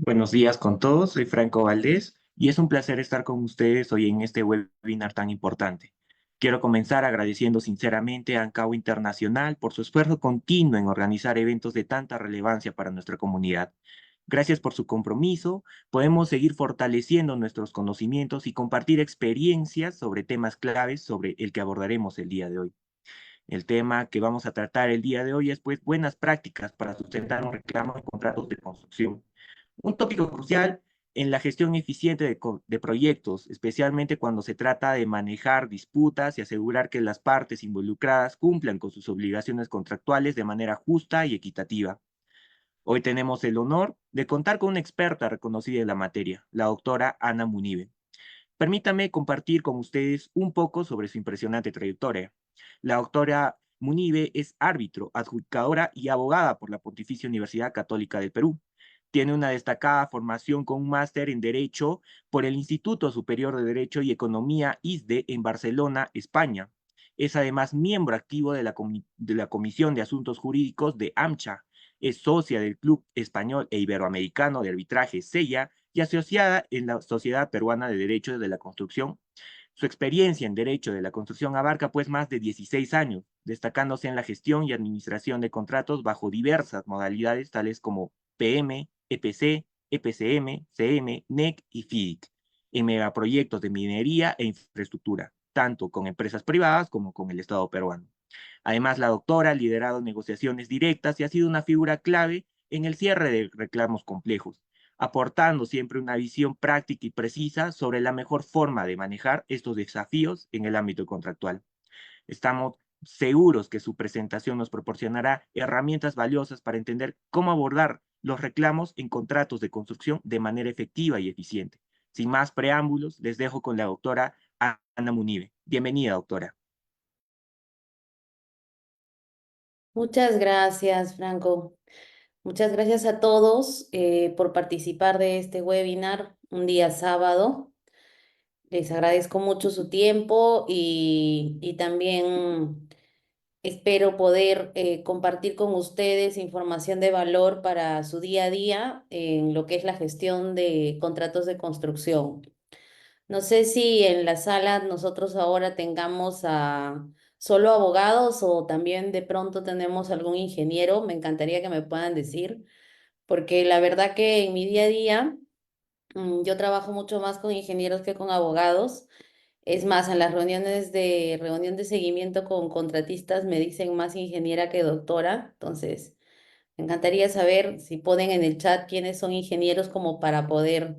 Buenos días con todos, soy Franco Valdés y es un placer estar con ustedes hoy en este webinar tan importante. Quiero comenzar agradeciendo sinceramente a ANCAO Internacional por su esfuerzo continuo en organizar eventos de tanta relevancia para nuestra comunidad. Gracias por su compromiso, podemos seguir fortaleciendo nuestros conocimientos y compartir experiencias sobre temas claves sobre el que abordaremos el día de hoy. El tema que vamos a tratar el día de hoy es pues buenas prácticas para sustentar un reclamo de contratos de construcción. Un tópico crucial en la gestión eficiente de proyectos, especialmente cuando se trata de manejar disputas y asegurar que las partes involucradas cumplan con sus obligaciones contractuales de manera justa y equitativa. Hoy tenemos el honor de contar con una experta reconocida en la materia, la doctora Ana Munive. Permítame compartir con ustedes un poco sobre su impresionante trayectoria. La doctora Munive es árbitro, adjudicadora y abogada por la Pontificia Universidad Católica del Perú. Tiene una destacada formación con un máster en Derecho por el Instituto Superior de Derecho y Economía ISDE en Barcelona, España. Es además miembro activo de la Comisión de Asuntos Jurídicos de AMCHA. Es socia del Club Español e Iberoamericano de Arbitraje SEIA y asociada en la Sociedad Peruana de Derecho de la Construcción. Su experiencia en Derecho de la Construcción abarca pues más de 16 años, destacándose en la gestión y administración de contratos bajo diversas modalidades tales como PM, EPC, EPCM, CM, NEC y FIDIC, en megaproyectos de minería e infraestructura, tanto con empresas privadas como con el Estado peruano. Además, la doctora ha liderado negociaciones directas y ha sido una figura clave en el cierre de reclamos complejos, aportando siempre una visión práctica y precisa sobre la mejor forma de manejar estos desafíos en el ámbito contractual. Estamos seguros que su presentación nos proporcionará herramientas valiosas para entender cómo abordar los reclamos en contratos de construcción de manera efectiva y eficiente. Sin más preámbulos, les dejo con la doctora Ana Munive. Bienvenida, doctora. Muchas gracias, Franco. Muchas gracias a todos por participar de este webinar un día sábado. Les agradezco mucho su tiempo y también espero poder compartir con ustedes información de valor para su día a día en lo que es la gestión de contratos de construcción. No sé si en la sala nosotros ahora tengamos a solo abogados o también de pronto tenemos algún ingeniero. Me encantaría que me puedan decir, porque la verdad que en mi día a día yo trabajo mucho más con ingenieros que con abogados. Es más, en las reunión de seguimiento con contratistas me dicen más ingeniera que doctora. Entonces, me encantaría saber si ponen en el chat quiénes son ingenieros como para poder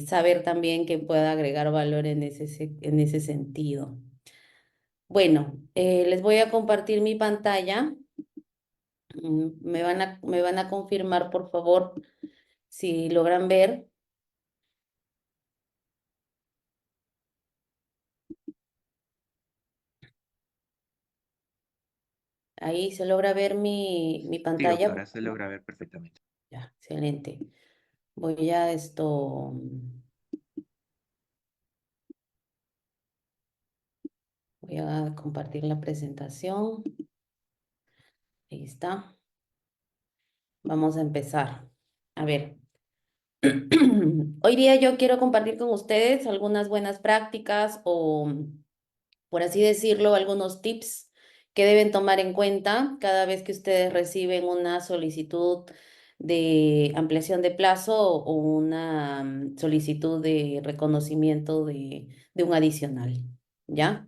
saber también que pueda agregar valor en en ese sentido. Bueno, les voy a compartir mi pantalla. Me van a confirmar, por favor, si logran ver. Ahí se logra ver mi Sí, pantalla. doctora, se logra ver perfectamente. Ya, excelente. Voy a voy a compartir la presentación. Ahí está. Vamos a empezar. A ver. Hoy día yo quiero compartir con ustedes algunas buenas prácticas o, por así decirlo, algunos tips que deben tomar en cuenta cada vez que ustedes reciben una solicitud de ampliación de plazo o una solicitud de reconocimiento de un adicional. ¿Ya?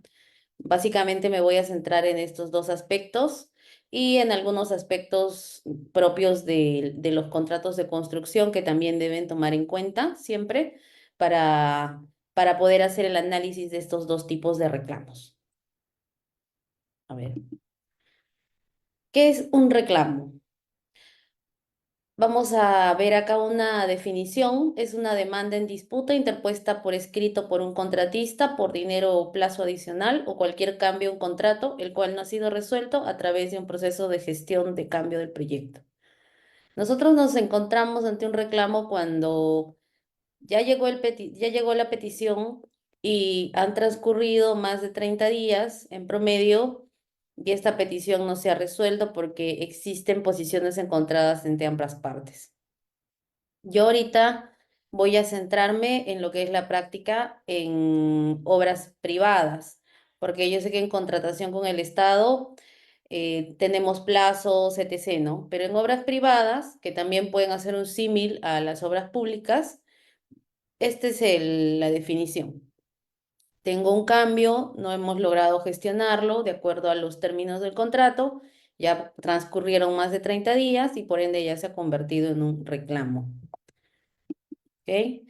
Básicamente me voy a centrar en estos dos aspectos y en algunos aspectos propios de los contratos de construcción que también deben tomar en cuenta siempre para poder hacer el análisis de estos dos tipos de reclamos. A ver, ¿qué es un reclamo? Vamos a ver acá una definición. Es una demanda en disputa interpuesta por escrito por un contratista por dinero o plazo adicional o cualquier cambio en contrato, el cual no ha sido resuelto a través de un proceso de gestión de cambio del proyecto. Nosotros nos encontramos ante un reclamo cuando ya llegó la petición y han transcurrido más de 30 días en promedio y esta petición no se ha resuelto porque existen posiciones encontradas entre ambas partes. Yo ahorita voy a centrarme en lo que es la práctica en obras privadas, porque yo sé que en contratación con el Estado tenemos plazos, etc., ¿no? Pero en obras privadas, que también pueden hacer un símil a las obras públicas, esta es la definición. Tengo un cambio, no hemos logrado gestionarlo de acuerdo a los términos del contrato, ya transcurrieron más de 30 días y por ende ya se ha convertido en un reclamo. ¿Ok?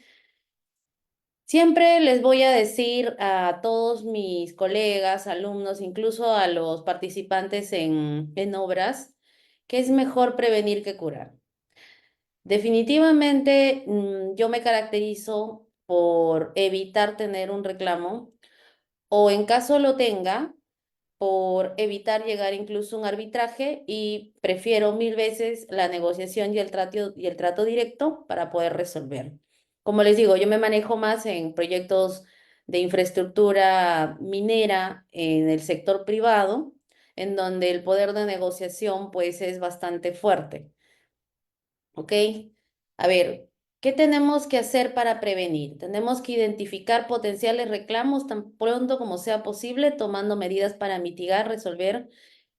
Siempre les voy a decir a todos mis colegas, alumnos, incluso a los participantes en obras, que es mejor prevenir que curar. Definitivamente, yo me caracterizo por evitar tener un reclamo o en caso lo tenga, por evitar llegar incluso a un arbitraje y prefiero mil veces la negociación y el trato directo para poder resolver. Como les digo, yo me manejo más en proyectos de infraestructura minera en el sector privado, en donde el poder de negociación pues es bastante fuerte. ¿Ok? A ver, ¿qué tenemos que hacer para prevenir? Tenemos que identificar potenciales reclamos tan pronto como sea posible, tomando medidas para mitigar, resolver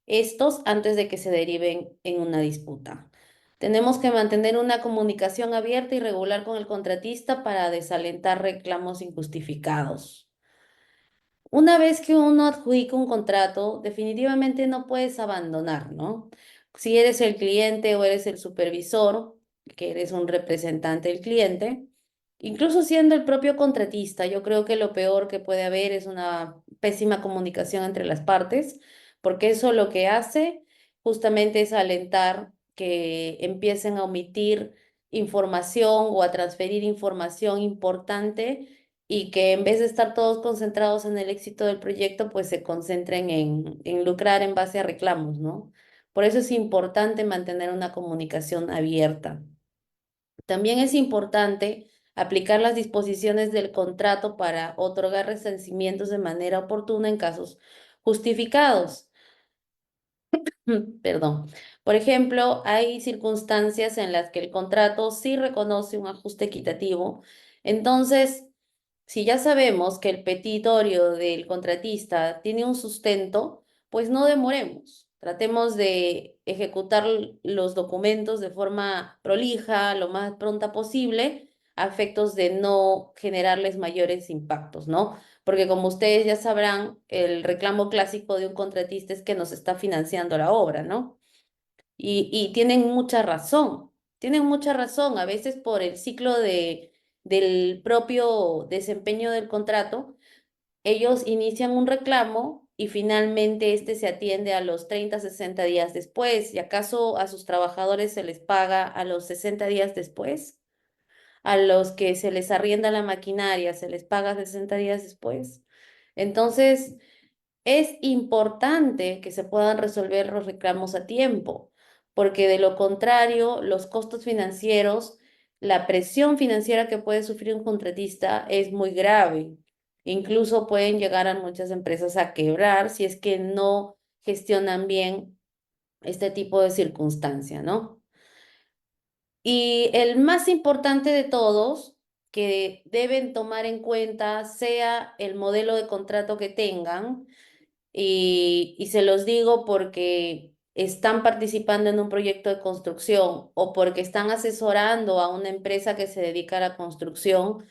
estos antes de que se deriven en una disputa. Tenemos que mantener una comunicación abierta y regular con el contratista para desalentar reclamos injustificados. Una vez que uno adjudica un contrato, definitivamente no puedes abandonar, ¿no? Si eres el cliente o eres el supervisor, que eres un representante del cliente, incluso siendo el propio contratista, yo creo que lo peor que puede haber es una pésima comunicación entre las partes, porque eso lo que hace justamente es alentar que empiecen a omitir información o a transferir información importante y que en vez de estar todos concentrados en el éxito del proyecto, pues se concentren en lucrar en base a reclamos, ¿no? Por eso es importante mantener una comunicación abierta. También es importante aplicar las disposiciones del contrato para otorgar resarcimientos de manera oportuna en casos justificados. Perdón. Por ejemplo, hay circunstancias en las que el contrato sí reconoce un ajuste equitativo. Entonces, si ya sabemos que el petitorio del contratista tiene un sustento, pues no demoremos. Tratemos de ejecutar los documentos de forma prolija, lo más pronta posible, a efectos de no generarles mayores impactos, ¿no? Porque como ustedes ya sabrán, el reclamo clásico de un contratista es que nos está financiando la obra, ¿no? Y tienen mucha razón, a veces por el ciclo del propio desempeño del contrato, ellos inician un reclamo y finalmente este se atiende a los 30, 60 días después. ¿Y acaso a sus trabajadores se les paga a los 60 días después? A los que se les arrienda la maquinaria, se les paga 60 días después. Entonces, es importante que se puedan resolver los reclamos a tiempo, porque de lo contrario, los costos financieros, la presión financiera que puede sufrir un contratista es muy grave. Incluso pueden llegar a muchas empresas a quebrar si es que no gestionan bien este tipo de circunstancia, ¿no? Y el más importante de todos, que deben tomar en cuenta, sea el modelo de contrato que tengan, y se los digo porque están participando en un proyecto de construcción o porque están asesorando a una empresa que se dedica a la construcción,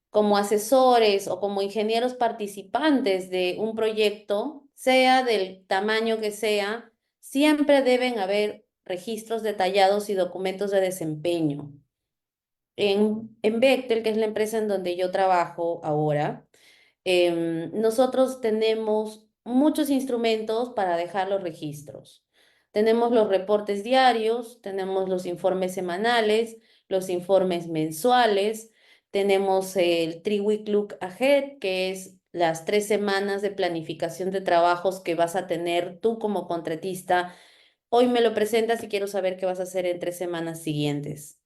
como asesores o como ingenieros participantes de un proyecto, sea del tamaño que sea, siempre deben haber registros detallados y documentos de desempeño. En Bechtel, que es la empresa en donde yo trabajo ahora, nosotros tenemos muchos instrumentos para dejar los registros. Tenemos los reportes diarios, tenemos los informes semanales, los informes mensuales, tenemos el 3-week look ahead, que es las 3 semanas de planificación de trabajos que vas a tener tú como contratista. Hoy me lo presentas y quiero saber qué vas a hacer en 3 semanas siguientes.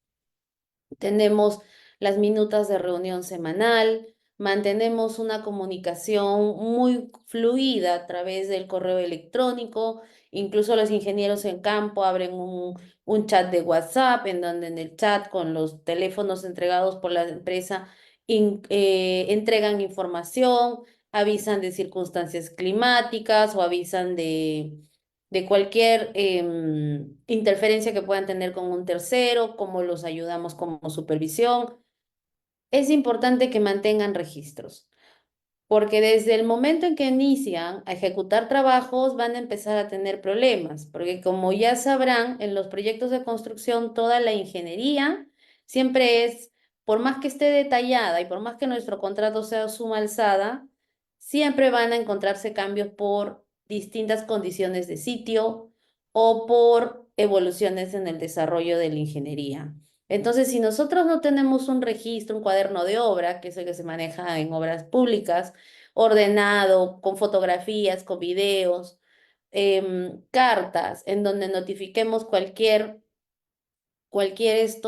Tenemos las minutas de reunión semanal, mantenemos una comunicación muy fluida a través del correo electrónico. Incluso los ingenieros en campo abren un chat de WhatsApp en donde en el chat con los teléfonos entregados por la empresa entregan información, avisan de circunstancias climáticas o avisan de cualquier interferencia que puedan tener con un tercero, cómo los ayudamos como supervisión. Es importante que mantengan registros, porque desde el momento en que inician a ejecutar trabajos van a empezar a tener problemas, porque como ya sabrán, en los proyectos de construcción toda la ingeniería siempre es, por más que esté detallada y por más que nuestro contrato sea suma alzada, siempre van a encontrarse cambios por distintas condiciones de sitio o por evoluciones en el desarrollo de la ingeniería. Entonces, si nosotros no tenemos un registro, un cuaderno de obra, que es el que se maneja en obras públicas, ordenado, con fotografías, con videos, cartas, en donde notifiquemos cualquier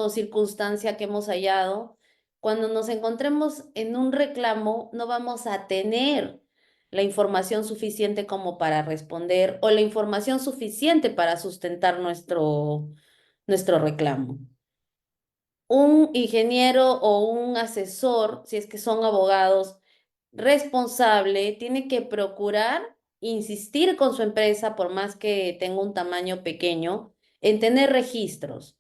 circunstancia que hemos hallado, cuando nos encontremos en un reclamo, no vamos a tener la información suficiente como para responder o la información suficiente para sustentar nuestro reclamo. Un ingeniero o un asesor, si es que son abogados, responsable, tiene que procurar insistir con su empresa, por más que tenga un tamaño pequeño, en tener registros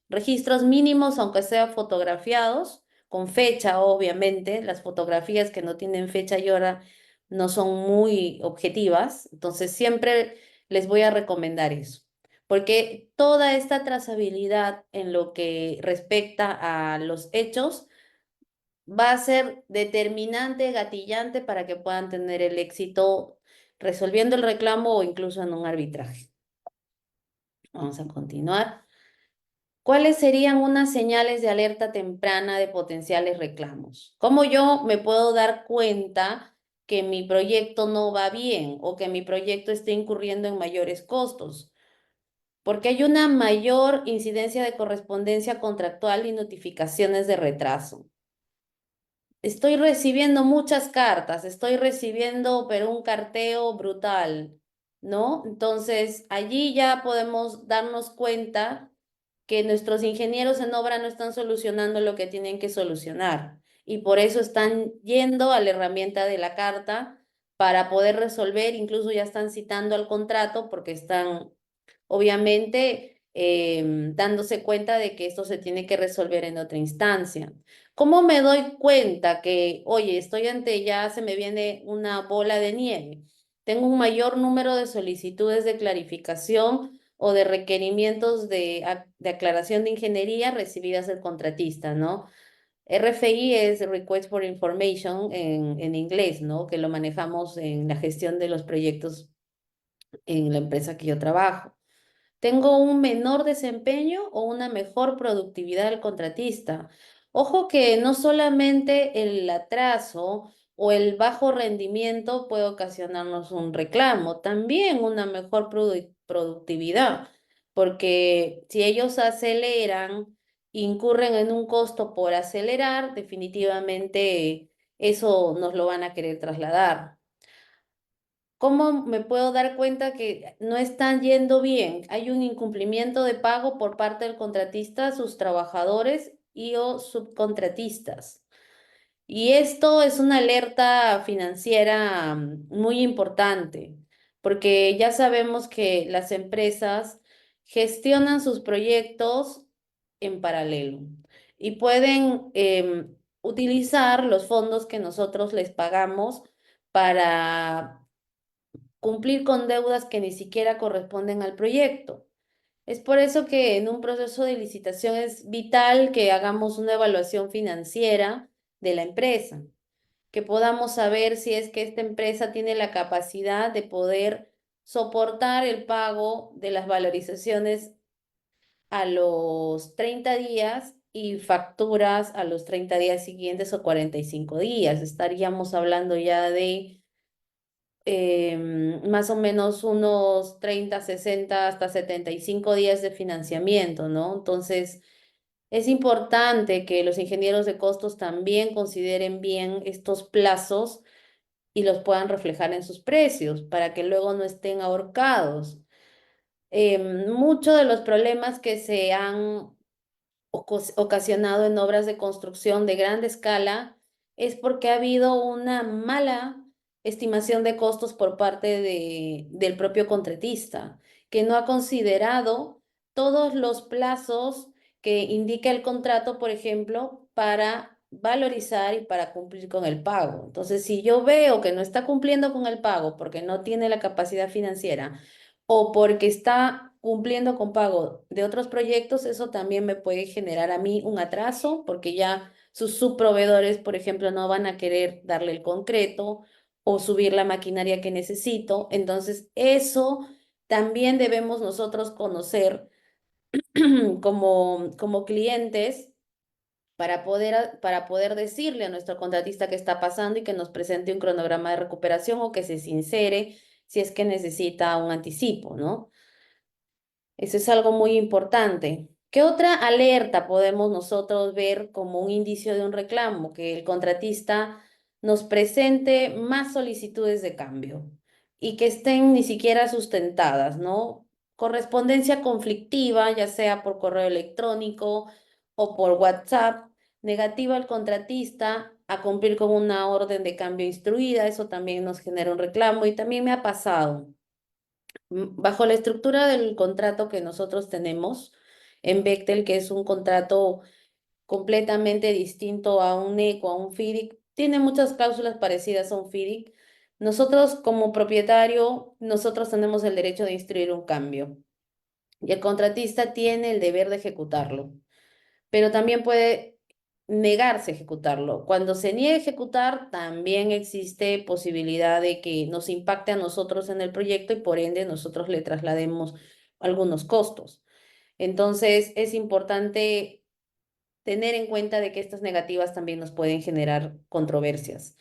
mínimos, aunque sean fotografiados, con fecha, obviamente. Las fotografías que no tienen fecha y hora no son muy objetivas, entonces siempre les voy a recomendar eso. Porque toda esta trazabilidad en lo que respecta a los hechos va a ser determinante, gatillante para que puedan tener el éxito resolviendo el reclamo o incluso en un arbitraje. Vamos a continuar. ¿Cuáles serían unas señales de alerta temprana de potenciales reclamos? ¿Cómo yo me puedo dar cuenta que mi proyecto no va bien o que mi proyecto esté incurriendo en mayores costos? Porque hay una mayor incidencia de correspondencia contractual y notificaciones de retraso. Estoy recibiendo muchas cartas, estoy recibiendo, pero un carteo brutal, ¿no? Entonces, allí ya podemos darnos cuenta que nuestros ingenieros en obra no están solucionando lo que tienen que solucionar y por eso están yendo a la herramienta de la carta para poder resolver, incluso ya están citando al contrato porque están obviamente dándose cuenta de que esto se tiene que resolver en otra instancia. ¿Cómo me doy cuenta que, oye, estoy ante ya se me viene una bola de nieve? Tengo un mayor número de solicitudes de clarificación o de requerimientos de aclaración de ingeniería recibidas del contratista, ¿no? RFI es Request for Information en inglés, ¿no? Que lo manejamos en la gestión de los proyectos en la empresa que yo trabajo. ¿Tengo un menor desempeño o una mejor productividad del contratista? Ojo que no solamente el atraso o el bajo rendimiento puede ocasionarnos un reclamo, también una mejor productividad, porque si ellos aceleran, incurren en un costo por acelerar, definitivamente eso nos lo van a querer trasladar. ¿Cómo me puedo dar cuenta que no están yendo bien? Hay un incumplimiento de pago por parte del contratista a sus trabajadores y o subcontratistas. Y esto es una alerta financiera muy importante, porque ya sabemos que las empresas gestionan sus proyectos en paralelo y pueden utilizar los fondos que nosotros les pagamos para cumplir con deudas que ni siquiera corresponden al proyecto. Es por eso que en un proceso de licitación es vital que hagamos una evaluación financiera de la empresa, que podamos saber si es que esta empresa tiene la capacidad de poder soportar el pago de las valorizaciones a los 30 días y facturas a los 30 días siguientes o 45 días. Estaríamos hablando ya de más o menos unos 30, 60, hasta 75 días de financiamiento, ¿no? Entonces, Es importante que los ingenieros de costos también consideren bien estos plazos y los puedan reflejar en sus precios para que luego no estén ahorcados. Muchos de los problemas que se han ocasionado en obras de construcción de gran escala es porque ha habido una mala estimación de costos por parte del propio contratista, que no ha considerado todos los plazos que indica el contrato, por ejemplo, para valorizar y para cumplir con el pago. Entonces, si yo veo que no está cumpliendo con el pago porque no tiene la capacidad financiera, o porque está cumpliendo con pago de otros proyectos, eso también me puede generar a mí un atraso, porque ya sus subproveedores, por ejemplo, no van a querer darle el concreto o subir la maquinaria que necesito. Entonces, eso también debemos nosotros conocer como clientes para poder decirle a nuestro contratista qué está pasando y que nos presente un cronograma de recuperación o que se sincere si es que necesita un anticipo, ¿no? Eso es algo muy importante. ¿Qué otra alerta podemos nosotros ver como un indicio de un reclamo? Que el contratista nos presente más solicitudes de cambio y que estén ni siquiera sustentadas, ¿no? Correspondencia conflictiva, ya sea por correo electrónico o por WhatsApp, negativa al contratista a cumplir con una orden de cambio instruida, eso también nos genera un reclamo y también me ha pasado. Bajo la estructura del contrato que nosotros tenemos en Bechtel, que es un contrato completamente distinto a un ECO, a un FIDIC, tiene muchas cláusulas parecidas a un FIDIC. Nosotros como propietario, nosotros tenemos el derecho de instruir un cambio y el contratista tiene el deber de ejecutarlo, pero también puede negarse a ejecutarlo. Cuando se niega a ejecutar, también existe posibilidad de que nos impacte a nosotros en el proyecto y por ende nosotros le traslademos algunos costos. Entonces, es importante tener en cuenta de que estas negativas también nos pueden generar controversias.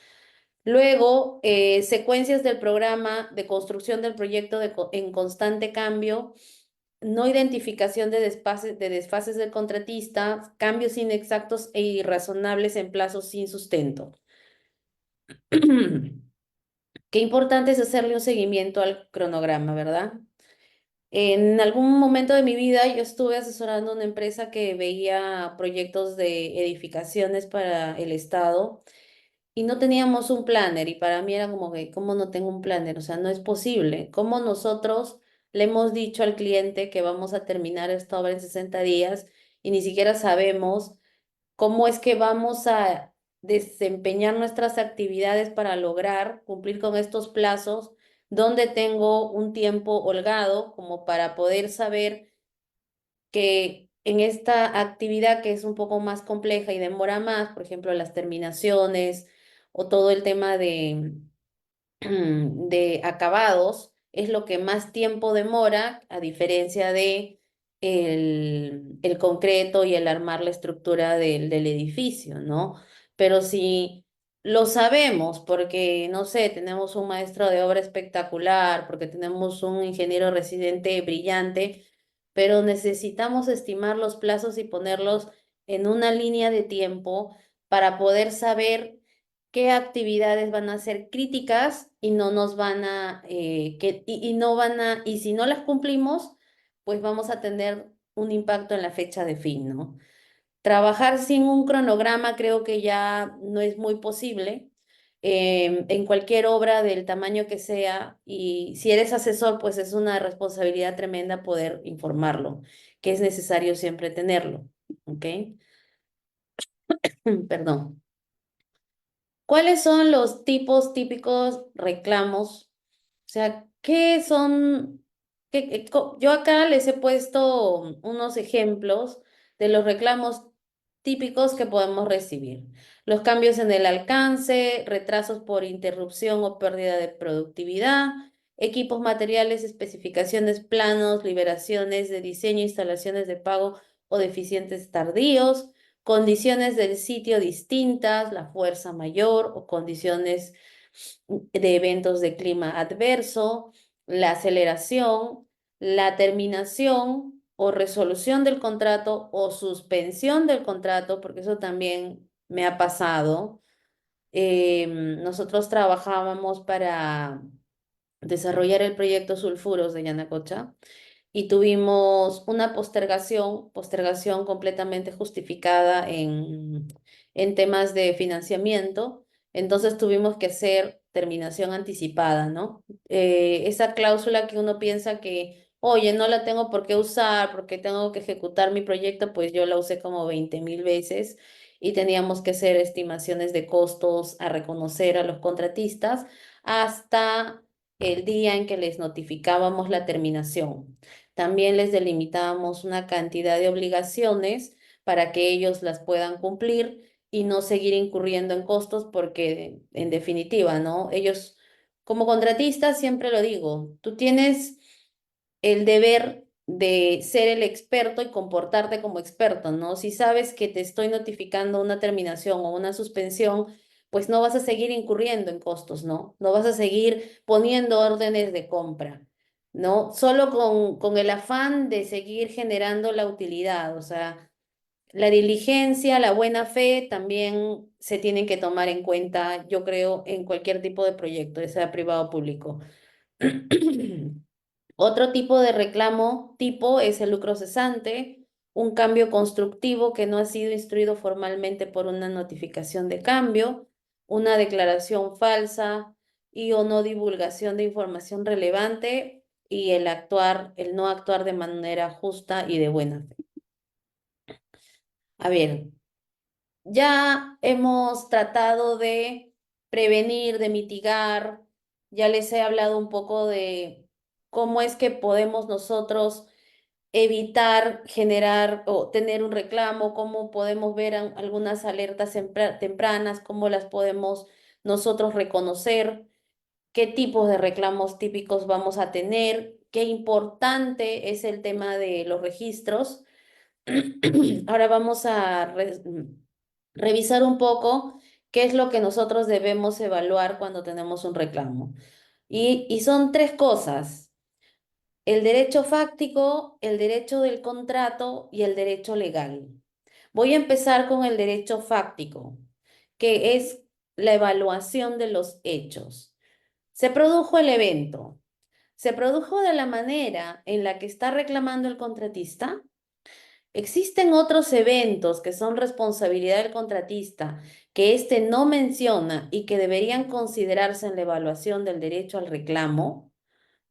Luego, secuencias del programa de construcción del proyecto en constante cambio, no identificación de desfases del contratista, cambios inexactos e irrazonables en plazos sin sustento. Qué importante es hacerle un seguimiento al cronograma, ¿verdad? En algún momento de mi vida yo estuve asesorando a una empresa que veía proyectos de edificaciones para el Estado y no teníamos un planner y para mí era como que, ¿cómo no tengo un planner? O sea, no es posible. ¿Cómo nosotros le hemos dicho al cliente que vamos a terminar esta obra en 60 días y ni siquiera sabemos cómo es que vamos a desempeñar nuestras actividades para lograr cumplir con estos plazos, donde tengo un tiempo holgado como para poder saber que en esta actividad que es un poco más compleja y demora más, por ejemplo, las terminaciones o todo el tema de acabados, es lo que más tiempo demora, a diferencia de el concreto y el armar la estructura del edificio, ¿no? Pero si lo sabemos porque, no sé, tenemos un maestro de obra espectacular, porque tenemos un ingeniero residente brillante, pero necesitamos estimar los plazos y ponerlos en una línea de tiempo para poder saber qué actividades van a ser críticas y no nos van a, y no van a, y si no las cumplimos, pues vamos a tener un impacto en la fecha de fin, ¿no? Trabajar sin un cronograma creo que ya no es muy posible en cualquier obra del tamaño que sea, y si eres asesor, pues es una responsabilidad tremenda poder informarlo, que es necesario siempre tenerlo, ¿ok? Perdón. ¿Cuáles son los tipos típicos reclamos? O sea, ¿qué son? Yo acá les he puesto unos ejemplos de los reclamos típicos que podemos recibir. Los cambios en el alcance, retrasos por interrupción o pérdida de productividad, equipos materiales, especificaciones, planos, liberaciones de diseño, instalaciones de pago o deficientes tardíos, condiciones del sitio distintas, la fuerza mayor o condiciones de eventos de clima adverso, la aceleración, la terminación. o resolución del contrato o suspensión del contrato, porque eso también me ha pasado. Nosotros trabajábamos para desarrollar el proyecto Sulfuros de Yanacocha y tuvimos una postergación completamente justificada en temas de financiamiento. Entonces tuvimos que hacer terminación anticipada, ¿no? Esa cláusula que uno piensa que, oye, no la tengo por qué usar porque tengo que ejecutar mi proyecto, pues yo la usé como 20.000 veces y teníamos que hacer estimaciones de costos a reconocer a los contratistas hasta el día en que les notificábamos la terminación. También les delimitábamos una cantidad de obligaciones para que ellos las puedan cumplir y no seguir incurriendo en costos porque, en definitiva, ¿no? Ellos, como contratistas, siempre lo digo, tú tienes el deber de ser el experto y comportarte como experto, ¿no? Si sabes que te estoy notificando una terminación o una suspensión, pues no vas a seguir incurriendo en costos, ¿no? No vas a seguir poniendo órdenes de compra, ¿no? Solo con el afán de seguir generando la utilidad, o sea, la diligencia, la buena fe también se tienen que tomar en cuenta, yo creo, en cualquier tipo de proyecto, ya sea privado o público. Otro tipo de reclamo tipo es el lucro cesante, un cambio constructivo que no ha sido instruido formalmente por una notificación de cambio, una declaración falsa y o no divulgación de información relevante y el no actuar de manera justa y de buena fe. A ver, ya hemos tratado de prevenir, de mitigar, ya les he hablado un poco de cómo es que podemos nosotros evitar generar o tener un reclamo, cómo podemos ver algunas alertas tempranas, cómo las podemos nosotros reconocer, qué tipos de reclamos típicos vamos a tener, qué importante es el tema de los registros. Ahora vamos a revisar un poco qué es lo que nosotros debemos evaluar cuando tenemos un reclamo. Y son tres cosas: el derecho fáctico, el derecho del contrato y el derecho legal. Voy a empezar con el derecho fáctico, que es la evaluación de los hechos. Se produjo el evento. ¿Se produjo de la manera en la que está reclamando el contratista? ¿Existen otros eventos que son responsabilidad del contratista que éste no menciona y que deberían considerarse en la evaluación del derecho al reclamo?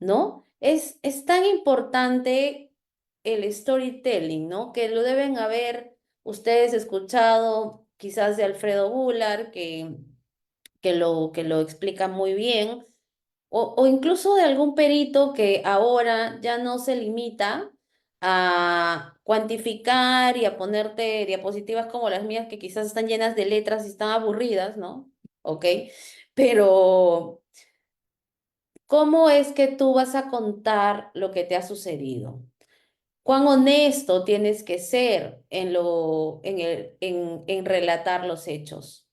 ¿No? Es tan importante el storytelling, ¿no? Que lo deben haber ustedes escuchado quizás de Alfredo Bular, que lo explica muy bien, o incluso de algún perito que ahora ya no se limita a cuantificar y a ponerte diapositivas como las mías, que quizás están llenas de letras y están aburridas, ¿no? ¿Ok? Pero ¿cómo es que tú vas a contar lo que te ha sucedido? ¿Cuán honesto tienes que ser en relatar los hechos?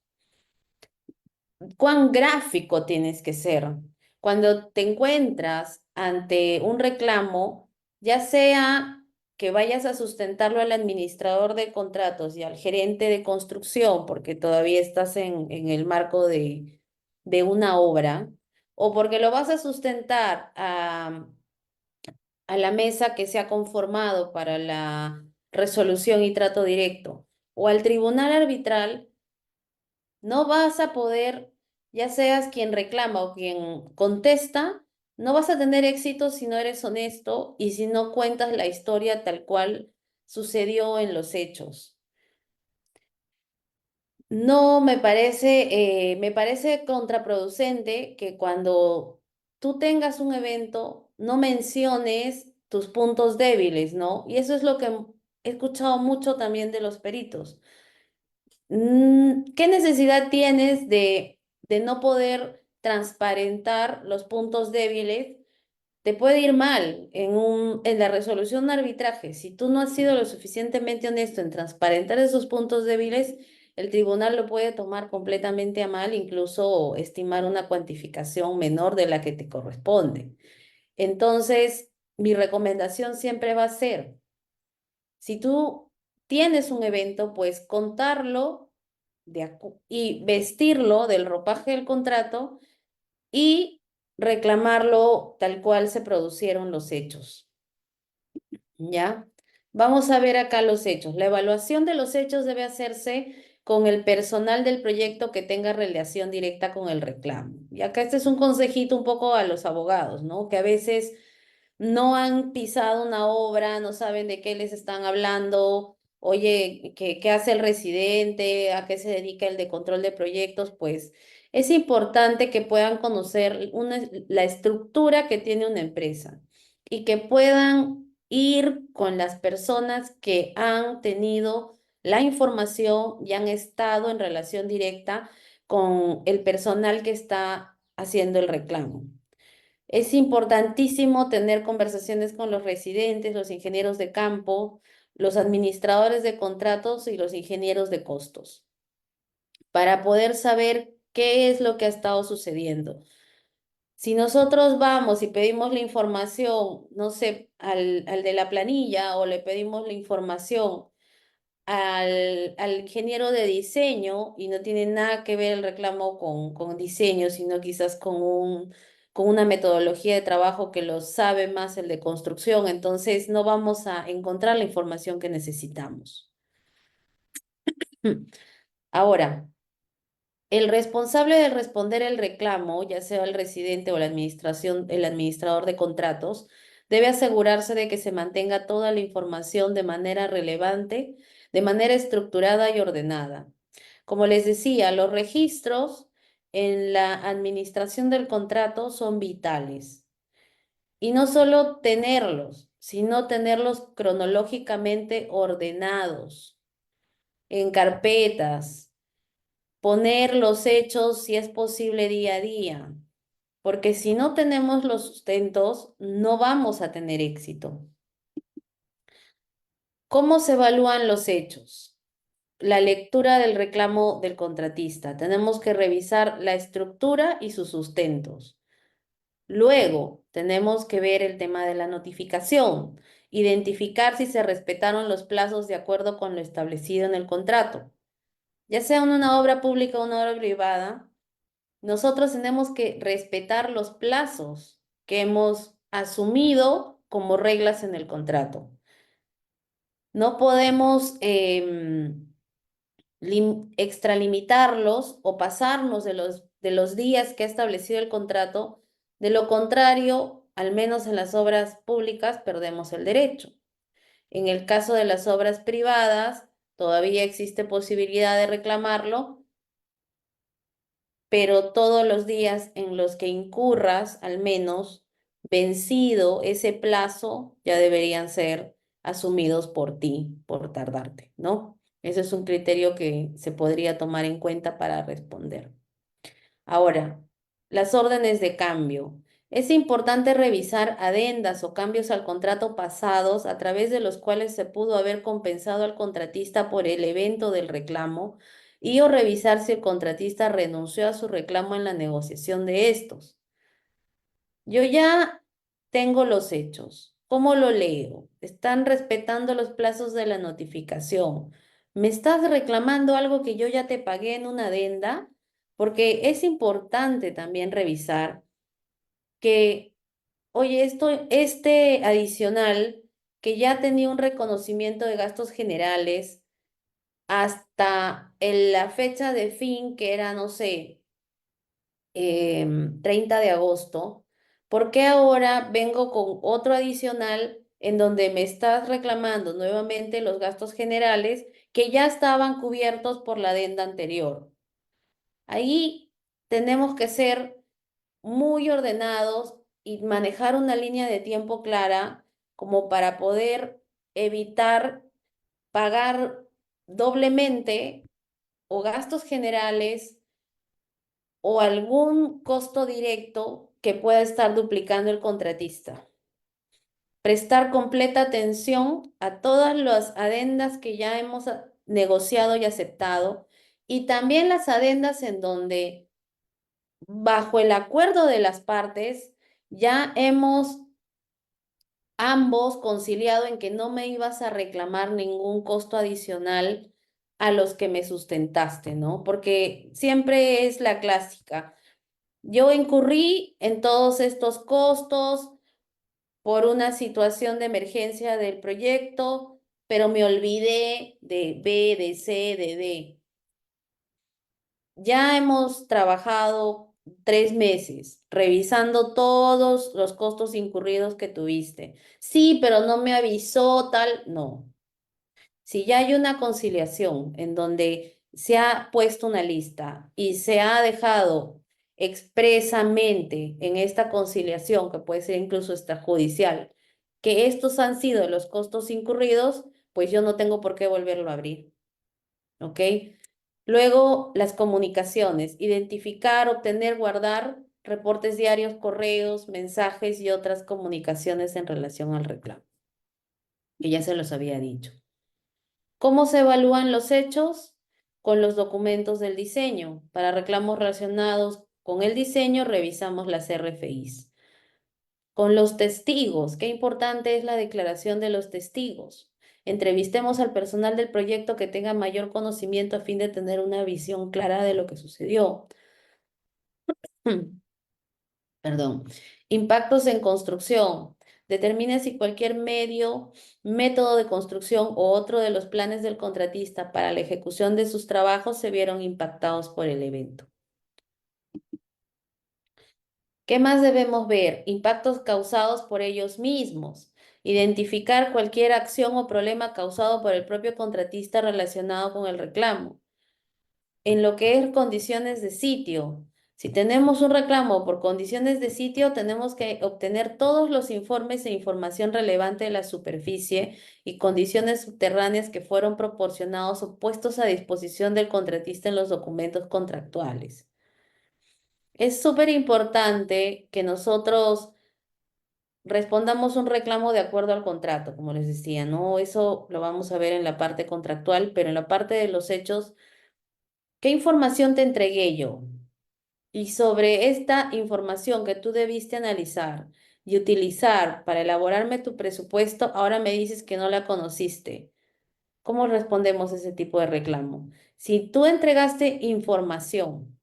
¿Cuán gráfico tienes que ser? Cuando te encuentras ante un reclamo, ya sea que vayas a sustentarlo al administrador de contratos y al gerente de construcción, porque todavía estás en el marco de una obra, o porque lo vas a sustentar a la mesa que se ha conformado para la resolución y trato directo, o al tribunal arbitral, no vas a poder, ya seas quien reclama o quien contesta, no vas a tener éxito si no eres honesto y si no cuentas la historia tal cual sucedió en los hechos. No me parece contraproducente que cuando tú tengas un evento no menciones tus puntos débiles, ¿no? Y eso es lo que he escuchado mucho también de los peritos. ¿Qué necesidad tienes de no poder transparentar los puntos débiles? Te puede ir mal en la resolución de arbitraje. Si tú no has sido lo suficientemente honesto en transparentar esos puntos débiles, el tribunal lo puede tomar completamente a mal, incluso estimar una cuantificación menor de la que te corresponde. Entonces, mi recomendación siempre va a ser: Si tú tienes un evento, pues contarlo y vestirlo del ropaje del contrato y reclamarlo tal cual se produjeron los hechos. ¿Ya? Vamos a ver acá los hechos. La evaluación de los hechos debe hacerse con el personal del proyecto que tenga relación directa con el reclamo. Y acá este es un consejito un poco a los abogados, ¿no? Que a veces no han pisado una obra, no saben de qué les están hablando. Oye, ¿qué hace el residente? ¿A qué se dedica el de control de proyectos? Pues es importante que puedan conocer la estructura que tiene una empresa y que puedan ir con las personas que han tenido la información y han estado en relación directa con el personal que está haciendo el reclamo. Es importantísimo tener conversaciones con los residentes, los ingenieros de campo, los administradores de contratos y los ingenieros de costos, para poder saber qué es lo que ha estado sucediendo. Si nosotros vamos y pedimos la información, no sé, al de la planilla o le pedimos la información al ingeniero de diseño y no tiene nada que ver el reclamo con diseño, sino quizás con una metodología de trabajo que lo sabe más el de construcción, entonces no vamos a encontrar la información que necesitamos. Ahora, el responsable de responder el reclamo, ya sea el residente o la administración, el administrador de contratos, debe asegurarse de que se mantenga toda la información de manera relevante, de manera estructurada y ordenada. Como les decía, los registros en la administración del contrato son vitales. Y no solo tenerlos, sino tenerlos cronológicamente ordenados, en carpetas, poner los hechos, si es posible, día a día, porque si no tenemos los sustentos, no vamos a tener éxito. ¿Cómo se evalúan los hechos? La lectura del reclamo del contratista. Tenemos que revisar la estructura y sus sustentos. Luego, tenemos que ver el tema de la notificación, identificar si se respetaron los plazos de acuerdo con lo establecido en el contrato. Ya sea en una obra pública o una obra privada, nosotros tenemos que respetar los plazos que hemos asumido como reglas en el contrato. No podemos extralimitarlos o pasarnos de los días que ha establecido el contrato. De lo contrario, al menos en las obras públicas, perdemos el derecho. En el caso de las obras privadas, todavía existe posibilidad de reclamarlo, pero todos los días en los que incurras, al menos vencido ese plazo, ya deberían ser asumidos por ti por tardarte, ¿no? Ese es un criterio que se podría tomar en cuenta para responder. Ahora, las órdenes de cambio. Es importante revisar adendas o cambios al contrato pasados a través de los cuales se pudo haber compensado al contratista por el evento del reclamo y o revisar si el contratista renunció a su reclamo en la negociación de estos. Yo ya tengo los hechos. ¿Cómo lo leo? ¿Están respetando los plazos de la notificación? ¿Me estás reclamando algo que yo ya te pagué en una adenda? Porque es importante también revisar que, oye, este adicional que ya tenía un reconocimiento de gastos generales hasta la fecha de fin, que era, no sé, 30 de agosto, ¿por qué ahora vengo con otro adicional en donde me estás reclamando nuevamente los gastos generales que ya estaban cubiertos por la adenda anterior? Ahí tenemos que ser muy ordenados y manejar una línea de tiempo clara como para poder evitar pagar doblemente o gastos generales o algún costo directo que pueda estar duplicando el contratista. Prestar completa atención a todas las adendas que ya hemos negociado y aceptado y también las adendas en donde, bajo el acuerdo de las partes, ya hemos ambos conciliado en que no me ibas a reclamar ningún costo adicional a los que me sustentaste, ¿no? Porque siempre es la clásica. Yo incurrí en todos estos costos por una situación de emergencia del proyecto, pero me olvidé de B, de C, de D. Ya hemos trabajado 3 meses revisando todos los costos incurridos que tuviste. Sí, pero no me avisó tal. No. Si ya hay una conciliación en donde se ha puesto una lista y se ha dejado expresamente en esta conciliación, que puede ser incluso extrajudicial, que estos han sido los costos incurridos, pues yo no tengo por qué volverlo a abrir. ¿Ok? Luego, las comunicaciones, identificar, obtener, guardar reportes diarios, correos, mensajes y otras comunicaciones en relación al reclamo, que ya se los había dicho. ¿Cómo se evalúan los hechos? Con los documentos del diseño. Para reclamos relacionados con el diseño, revisamos las RFIs. Con los testigos, qué importante es la declaración de los testigos. Entrevistemos al personal del proyecto que tenga mayor conocimiento a fin de tener una visión clara de lo que sucedió. Perdón. Impactos en construcción. Determina si cualquier medio, método de construcción o otro de los planes del contratista para la ejecución de sus trabajos se vieron impactados por el evento. ¿Qué más debemos ver? Impactos causados por ellos mismos. Identificar cualquier acción o problema causado por el propio contratista relacionado con el reclamo. En lo que es condiciones de sitio. Si tenemos un reclamo por condiciones de sitio, tenemos que obtener todos los informes e información relevante de la superficie y condiciones subterráneas que fueron proporcionados o puestos a disposición del contratista en los documentos contractuales. Es súper importante que nosotros respondamos un reclamo de acuerdo al contrato, como les decía, ¿no? Eso lo vamos a ver en la parte contractual, pero en la parte de los hechos, ¿qué información te entregué yo? Y sobre esta información que tú debiste analizar y utilizar para elaborarme tu presupuesto, ahora me dices que no la conociste. ¿Cómo respondemos a ese tipo de reclamo? Si tú entregaste información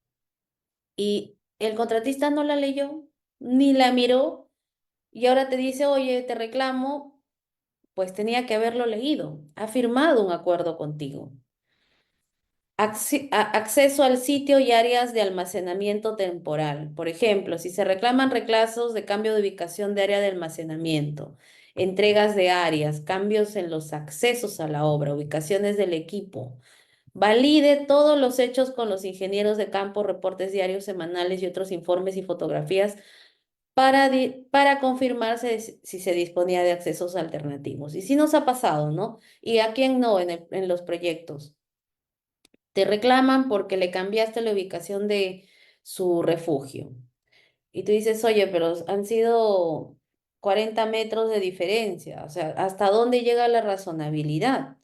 y el contratista no la leyó, ni la miró, y ahora te dice, oye, te reclamo, pues tenía que haberlo leído, ha firmado un acuerdo contigo. Acceso al sitio y áreas de almacenamiento temporal. Por ejemplo, si se reclaman reclamos de cambio de ubicación de área de almacenamiento, entregas de áreas, cambios en los accesos a la obra, ubicaciones del equipo. Valide todos los hechos con los ingenieros de campo, reportes diarios, semanales y otros informes y fotografías para confirmarse si se disponía de accesos alternativos. Y si nos ha pasado, ¿no? ¿Y a quién no en los proyectos? Te reclaman porque le cambiaste la ubicación de su refugio. Y tú dices, oye, pero han sido 40 metros de diferencia. O sea, ¿hasta dónde llega la razonabilidad?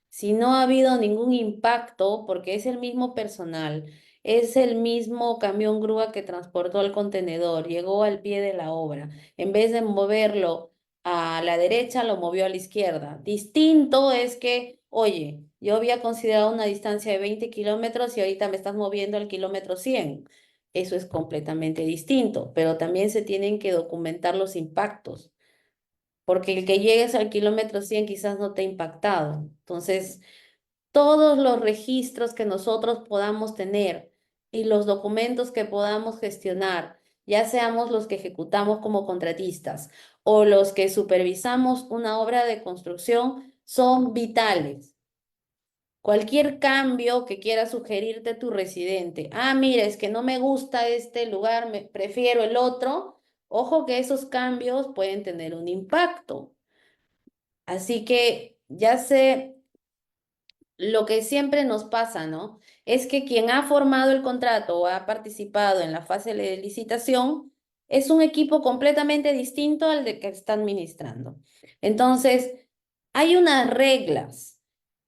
Si no ha habido ningún impacto, porque es el mismo personal, es el mismo camión grúa que transportó el contenedor, llegó al pie de la obra, en vez de moverlo a la derecha, lo movió a la izquierda. Distinto es que, oye, yo había considerado una distancia de 20 kilómetros y ahorita me estás moviendo al kilómetro 100. Eso es completamente distinto, pero también se tienen que documentar los impactos porque el que llegues al kilómetro 100 quizás no te ha impactado. Entonces, todos los registros que nosotros podamos tener y los documentos que podamos gestionar, ya seamos los que ejecutamos como contratistas o los que supervisamos una obra de construcción, son vitales. Cualquier cambio que quiera sugerirte tu residente, mira, es que no me gusta este lugar, prefiero el otro, ojo que esos cambios pueden tener un impacto. Así que ya sé lo que siempre nos pasa, ¿no? Es que quien ha formado el contrato o ha participado en la fase de licitación es un equipo completamente distinto al de que está administrando. Entonces, hay unas reglas,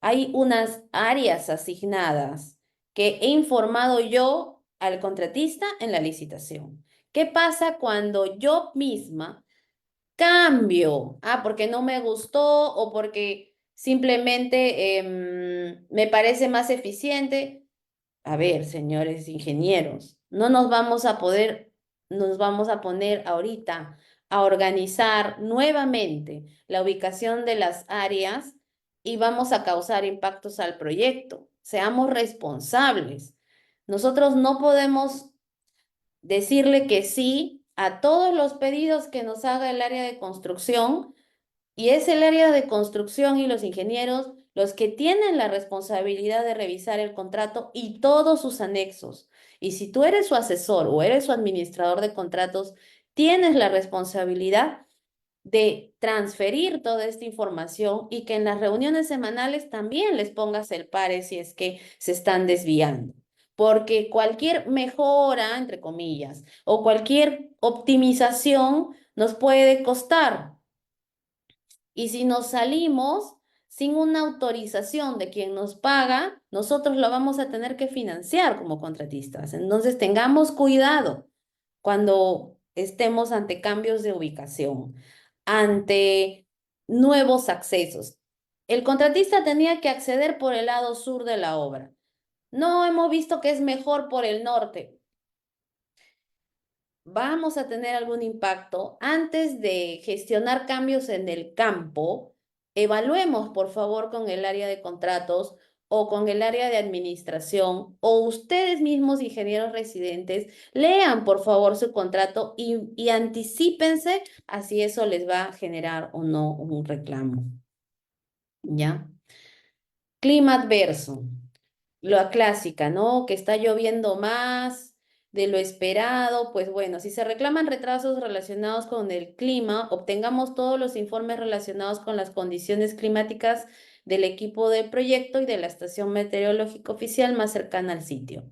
hay unas áreas asignadas que he informado yo al contratista en la licitación. ¿Qué pasa cuando yo misma cambio, porque no me gustó o porque simplemente me parece más eficiente. A ver, señores ingenieros, no nos vamos a poner ahorita a organizar nuevamente la ubicación de las áreas y vamos a causar impactos al proyecto. Seamos responsables. Nosotros no podemos decirle que sí a todos los pedidos que nos haga el área de construcción y es el área de construcción y los ingenieros los que tienen la responsabilidad de revisar el contrato y todos sus anexos. Y si tú eres su asesor o eres su administrador de contratos, tienes la responsabilidad de transferir toda esta información y que en las reuniones semanales también les pongas el pare si es que se están desviando. Porque cualquier mejora, entre comillas, o cualquier optimización nos puede costar. Y si nos salimos sin una autorización de quien nos paga, nosotros lo vamos a tener que financiar como contratistas. Entonces tengamos cuidado cuando estemos ante cambios de ubicación, ante nuevos accesos. El contratista tenía que acceder por el lado sur de la obra. No hemos visto que es mejor por el norte. Vamos a tener algún impacto. Antes de gestionar cambios en el campo, evaluemos por favor con el área de contratos o con el área de administración o ustedes mismos, ingenieros residentes, lean por favor su contrato y anticípense a si eso les va a generar o no un reclamo. ¿Ya? Clima adverso. La clásica, ¿no? Que está lloviendo más de lo esperado, pues bueno, si se reclaman retrasos relacionados con el clima, obtengamos todos los informes relacionados con las condiciones climáticas del equipo del proyecto y de la estación meteorológica oficial más cercana al sitio.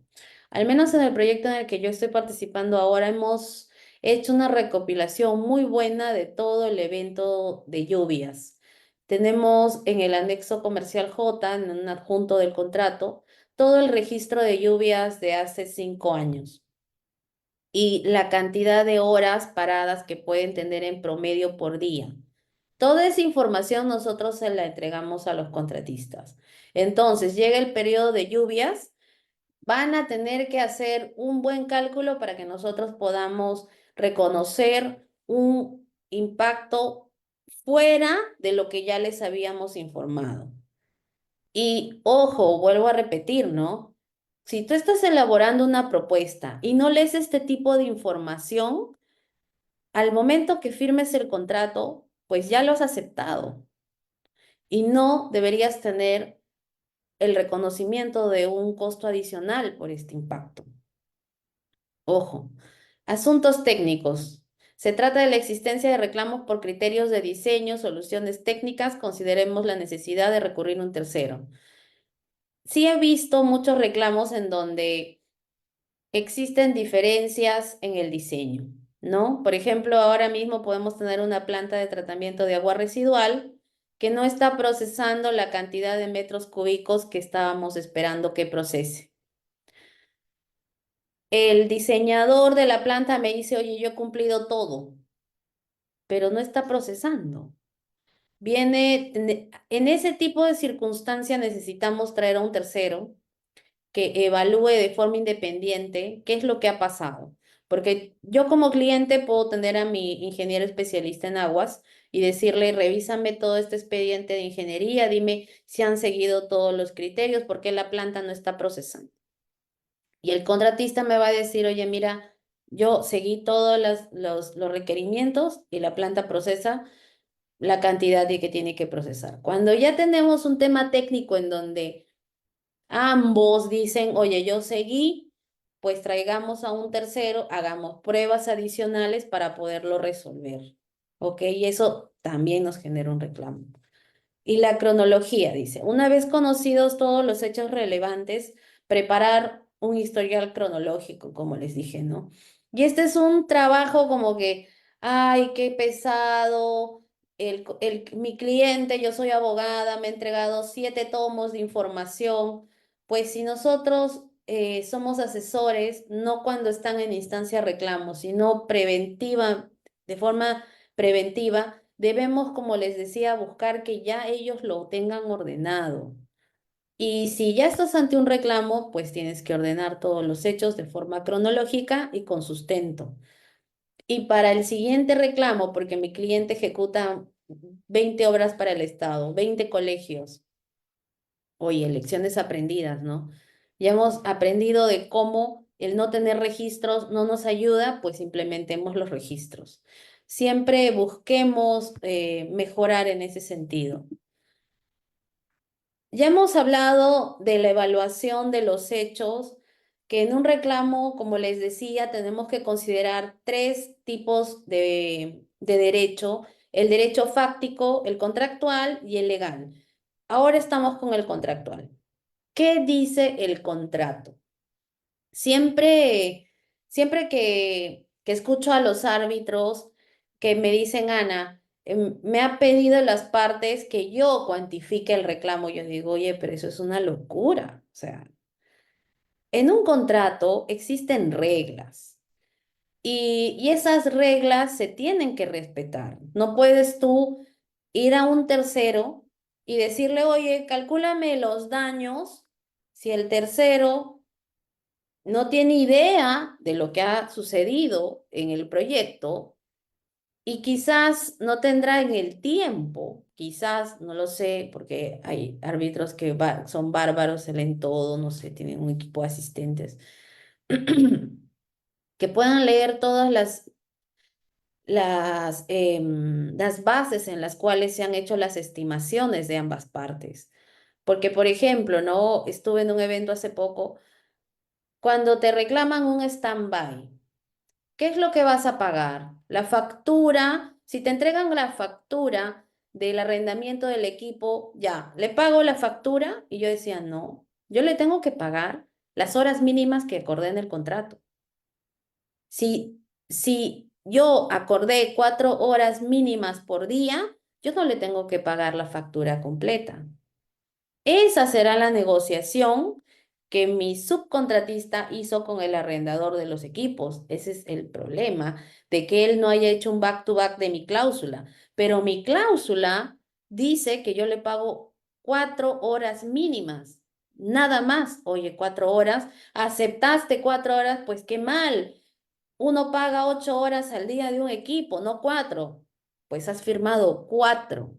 Al menos en el proyecto en el que yo estoy participando ahora, hemos hecho una recopilación muy buena de todo el evento de lluvias. Tenemos en el anexo comercial J, en un adjunto del contrato, todo el registro de lluvias de hace 5 años y la cantidad de horas paradas que pueden tener en promedio por día. Toda esa información nosotros se la entregamos a los contratistas. Entonces, llega el periodo de lluvias, van a tener que hacer un buen cálculo para que nosotros podamos reconocer un impacto fuera de lo que ya les habíamos informado. Y ojo, vuelvo a repetir, ¿no? Si tú estás elaborando una propuesta y no lees este tipo de información, al momento que firmes el contrato, pues ya lo has aceptado y no deberías tener el reconocimiento de un costo adicional por este impacto. Ojo, asuntos técnicos. Se trata de la existencia de reclamos por criterios de diseño, soluciones técnicas, consideremos la necesidad de recurrir a un tercero. Sí he visto muchos reclamos en donde existen diferencias en el diseño, ¿no? Por ejemplo, ahora mismo podemos tener una planta de tratamiento de agua residual que no está procesando la cantidad de metros cúbicos que estábamos esperando que procese. El diseñador de la planta me dice, oye, yo he cumplido todo, pero no está procesando. En ese tipo de circunstancia necesitamos traer a un tercero que evalúe de forma independiente qué es lo que ha pasado. Porque yo como cliente puedo tener a mi ingeniero especialista en aguas y decirle, revísame todo este expediente de ingeniería, dime si han seguido todos los criterios, por qué la planta no está procesando. Y el contratista me va a decir, oye, mira, yo seguí todos los requerimientos y la planta procesa la cantidad de que tiene que procesar. Cuando ya tenemos un tema técnico en donde ambos dicen, oye, yo seguí, pues traigamos a un tercero, hagamos pruebas adicionales para poderlo resolver. ¿Ok? Y eso también nos genera un reclamo. Y la cronología, dice, una vez conocidos todos los hechos relevantes, preparar un historial cronológico, como les dije, ¿no? Y este es un trabajo como que, ay, qué pesado, mi cliente, yo soy abogada, me ha entregado 7 tomos de información, pues si nosotros somos asesores, no cuando están en instancia reclamos, sino preventiva, de forma preventiva, debemos, como les decía, buscar que ya ellos lo tengan ordenado. Y si ya estás ante un reclamo, pues tienes que ordenar todos los hechos de forma cronológica y con sustento. Y para el siguiente reclamo, porque mi cliente ejecuta 20 obras para el Estado, 20 colegios, oye, lecciones aprendidas, ¿no? Ya hemos aprendido de cómo el no tener registros no nos ayuda, pues implementemos los registros. Siempre busquemos mejorar en ese sentido. Ya hemos hablado de la evaluación de los hechos, que en un reclamo, como les decía, tenemos que considerar tres tipos de derecho: el derecho fáctico, el contractual y el legal. Ahora estamos con el contractual. ¿Qué dice el contrato? Siempre, siempre que escucho a los árbitros que me dicen, Ana, me ha pedido las partes que yo cuantifique el reclamo, yo digo, oye, pero eso es una locura. O sea, en un contrato existen reglas y esas reglas se tienen que respetar. No puedes tú ir a un tercero y decirle, oye, calcúlame los daños si el tercero no tiene idea de lo que ha sucedido en el proyecto y quizás no tendrá en el tiempo, quizás, no lo sé, porque hay árbitros que son bárbaros, se leen todo, no sé, tienen un equipo de asistentes, que puedan leer todas las bases en las cuales se han hecho las estimaciones de ambas partes. Porque, por ejemplo, no estuve en un evento hace poco, cuando te reclaman un stand-by. ¿Qué es lo que vas a pagar? La factura, si te entregan la factura del arrendamiento del equipo, ya, le pago la factura y yo decía, no, yo le tengo que pagar las horas mínimas que acordé en el contrato. Si yo acordé 4 horas mínimas por día, yo no le tengo que pagar la factura completa. Esa será la negociación que mi subcontratista hizo con el arrendador de los equipos. Ese es el problema, de que él no haya hecho un back-to-back de mi cláusula. Pero mi cláusula dice que yo le pago 4 horas mínimas, nada más. Oye, 4 horas, aceptaste 4 horas, pues qué mal. Uno paga 8 horas al día de un equipo, no 4. Pues has firmado 4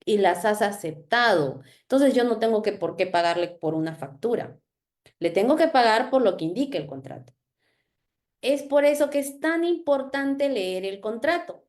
y las has aceptado. Entonces yo no tengo que por qué pagarle por una factura. Le tengo que pagar por lo que indique el contrato. Es por eso que es tan importante leer el contrato,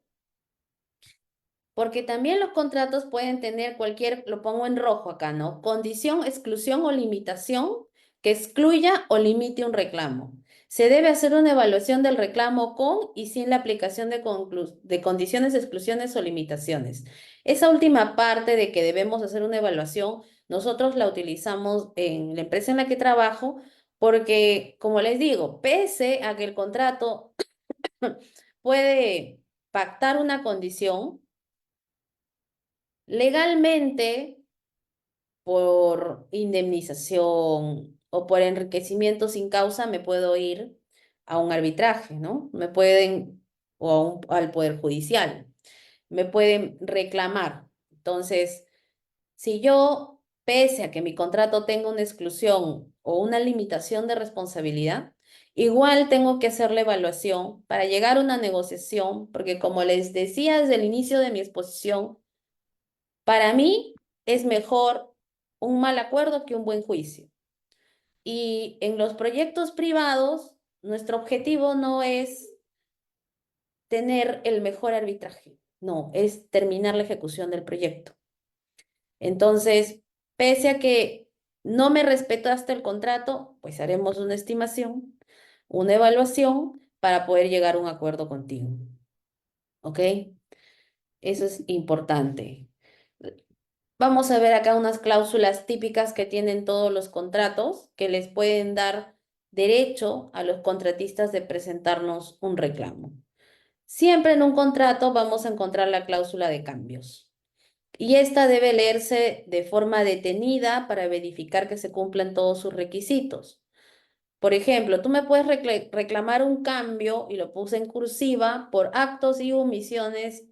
porque también los contratos pueden tener cualquier, lo pongo en rojo acá, ¿no? Condición, exclusión o limitación que excluya o limite un reclamo. Se debe hacer una evaluación del reclamo con y sin la aplicación de condiciones, exclusiones o limitaciones. Esa última parte de que debemos hacer una evaluación, nosotros la utilizamos en la empresa en la que trabajo porque, como les digo, pese a que el contrato puede pactar una condición, legalmente, por indemnización o por enriquecimiento sin causa, me puedo ir a un arbitraje, ¿no? Me pueden, o al Poder Judicial, me pueden reclamar. Entonces, si yo, pese a que mi contrato tenga una exclusión o una limitación de responsabilidad, igual tengo que hacer la evaluación para llegar a una negociación, porque como les decía desde el inicio de mi exposición, para mí es mejor un mal acuerdo que un buen juicio. Y en los proyectos privados, nuestro objetivo no es tener el mejor arbitraje, no, es terminar la ejecución del proyecto. Entonces, pese a que no me respetaste el contrato, pues haremos una estimación, una evaluación para poder llegar a un acuerdo contigo. ¿Ok? Eso es importante. Vamos a ver acá unas cláusulas típicas que tienen todos los contratos que les pueden dar derecho a los contratistas de presentarnos un reclamo. Siempre en un contrato vamos a encontrar la cláusula de cambios y esta debe leerse de forma detenida para verificar que se cumplan todos sus requisitos. Por ejemplo, tú me puedes reclamar un cambio, y lo puse en cursiva, por actos y omisiones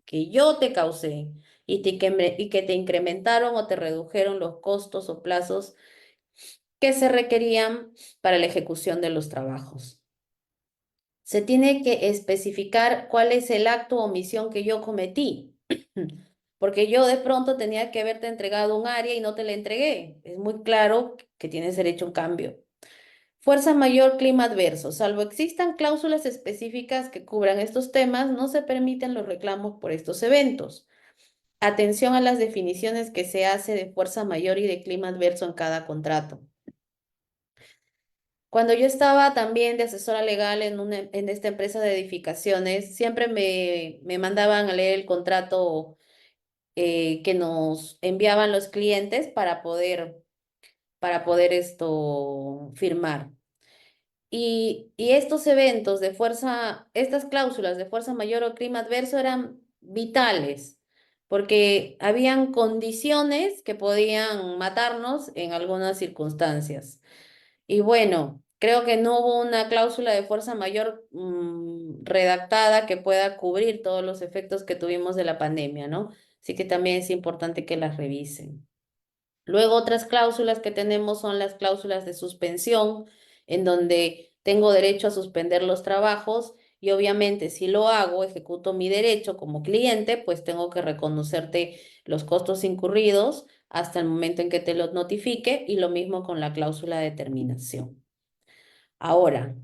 que yo te causé y que te incrementaron o te redujeron los costos o plazos que se requerían para la ejecución de los trabajos. Se tiene que especificar cuál es el acto o omisión que yo cometí, porque yo de pronto tenía que haberte entregado un área y no te la entregué. Es muy claro que tienes derecho a un cambio. Fuerza mayor, clima adverso. Salvo existan cláusulas específicas que cubran estos temas, no se permiten los reclamos por estos eventos. Atención a las definiciones que se hace de fuerza mayor y de clima adverso en cada contrato. Cuando yo estaba también de asesora legal en esta empresa de edificaciones, siempre me mandaban a leer el contrato que nos enviaban los clientes para poder esto firmar. Y estos eventos de fuerza, estas cláusulas de fuerza mayor o clima adverso eran vitales, porque habían condiciones que podían matarnos en algunas circunstancias. Y bueno, creo que no hubo una cláusula de fuerza mayor redactada que pueda cubrir todos los efectos que tuvimos de la pandemia, ¿no? Así que también es importante que las revisen. Luego otras cláusulas que tenemos son las cláusulas de suspensión, en donde tengo derecho a suspender los trabajos y obviamente si lo hago, ejecuto mi derecho como cliente, pues tengo que reconocerte los costos incurridos hasta el momento en que te los notifique y lo mismo con la cláusula de terminación. Ahora,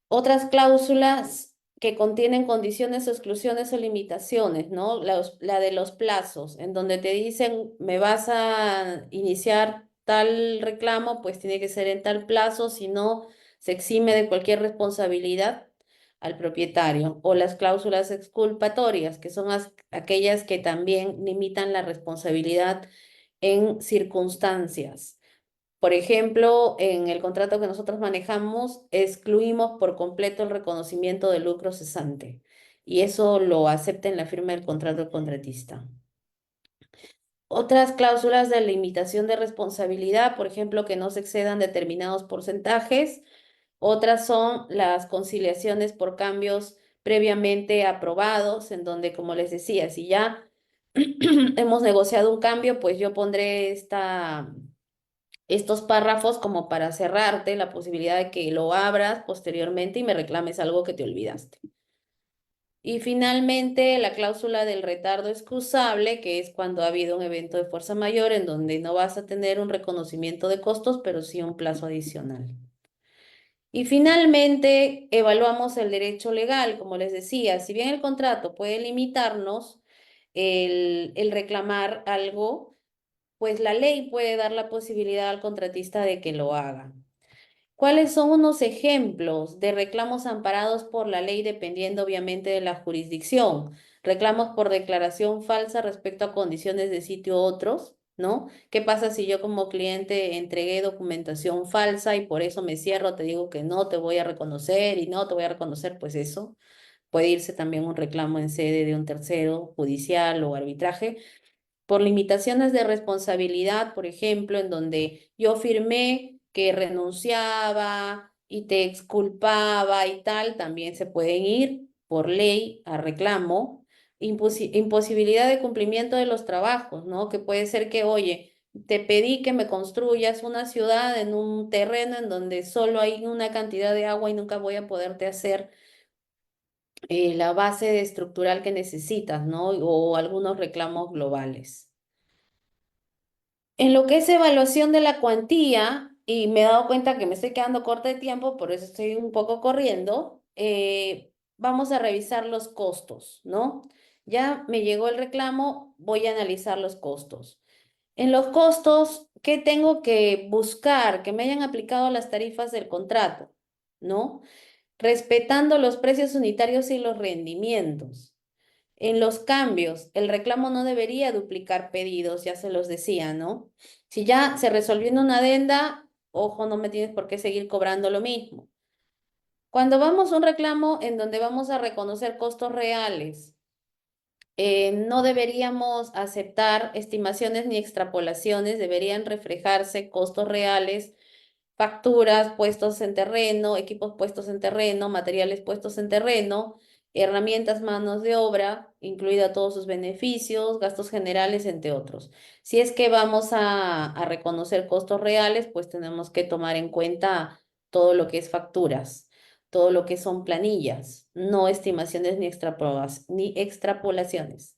otras cláusulas que contienen condiciones o exclusiones o limitaciones, ¿no? La de los plazos, en donde te dicen, me vas a iniciar tal reclamo, pues tiene que ser en tal plazo, si no, se exime de cualquier responsabilidad al propietario. O las cláusulas exculpatorias, que son aquellas que también limitan la responsabilidad en circunstancias. Por ejemplo, en el contrato que nosotros manejamos, excluimos por completo el reconocimiento de lucro cesante y eso lo acepta en la firma del contrato del contratista. Otras cláusulas de limitación de responsabilidad, por ejemplo, que no se excedan determinados porcentajes. Otras son las conciliaciones por cambios previamente aprobados, en donde, como les decía, si ya hemos negociado un cambio, pues yo pondré estos párrafos como para cerrarte la posibilidad de que lo abras posteriormente y me reclames algo que te olvidaste. Y finalmente, la cláusula del retardo excusable, que es cuando ha habido un evento de fuerza mayor en donde no vas a tener un reconocimiento de costos, pero sí un plazo adicional. Y finalmente, evaluamos el derecho legal, como les decía, si bien el contrato puede limitarnos el reclamar algo, pues la ley puede dar la posibilidad al contratista de que lo haga. ¿Cuáles son unos ejemplos de reclamos amparados por la ley dependiendo obviamente de la jurisdicción? Reclamos por declaración falsa respecto a condiciones de sitio otros, ¿no? ¿Qué pasa si yo como cliente entregué documentación falsa y por eso me cierro, te digo que no te voy a reconocer y no te voy a reconocer? Pues eso puede irse también un reclamo en sede de un tercero, judicial o arbitraje por limitaciones de responsabilidad, por ejemplo, en donde yo firmé que renunciaba y te exculpaba y tal, también se pueden ir por ley a reclamo. Imposibilidad de cumplimiento de los trabajos, ¿no? Que puede ser que, oye, te pedí que me construyas una ciudad en un terreno en donde solo hay una cantidad de agua y nunca voy a poderte hacer la base estructural que necesitas, ¿no? O algunos reclamos globales. En lo que es evaluación de la cuantía, y me he dado cuenta que me estoy quedando corta de tiempo, por eso estoy un poco corriendo, vamos a revisar los costos, ¿no? Ya me llegó el reclamo, voy a analizar los costos. En los costos, ¿qué tengo que buscar? Que me hayan aplicado las tarifas del contrato, ¿no? Respetando los precios unitarios y los rendimientos. En los cambios, el reclamo no debería duplicar pedidos, ya se los decía, ¿no? Si ya se resolvió en una adenda, ojo, no me tienes por qué seguir cobrando lo mismo. Cuando vamos a un reclamo en donde vamos a reconocer costos reales, no deberíamos aceptar estimaciones ni extrapolaciones, deberían reflejarse costos reales, facturas puestos en terreno, equipos puestos en terreno, materiales puestos en terreno, herramientas, manos de obra, incluida todos sus beneficios, gastos generales, entre otros. Si es que vamos a reconocer costos reales, pues tenemos que tomar en cuenta todo lo que es facturas, todo lo que son planillas, no estimaciones ni extrapolaciones.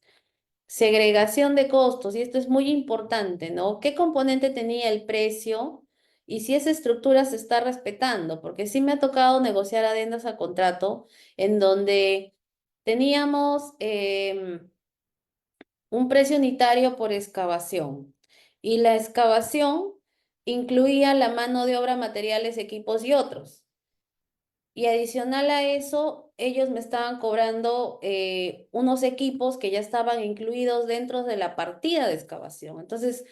Segregación de costos, y esto es muy importante, ¿no? ¿Qué componente tenía el precio? Y si esa estructura se está respetando, porque sí me ha tocado negociar adendas a contrato en donde teníamos un precio unitario por excavación y la excavación incluía la mano de obra, materiales, equipos y otros. Y adicional a eso, ellos me estaban cobrando unos equipos que ya estaban incluidos dentro de la partida de excavación. Entonces,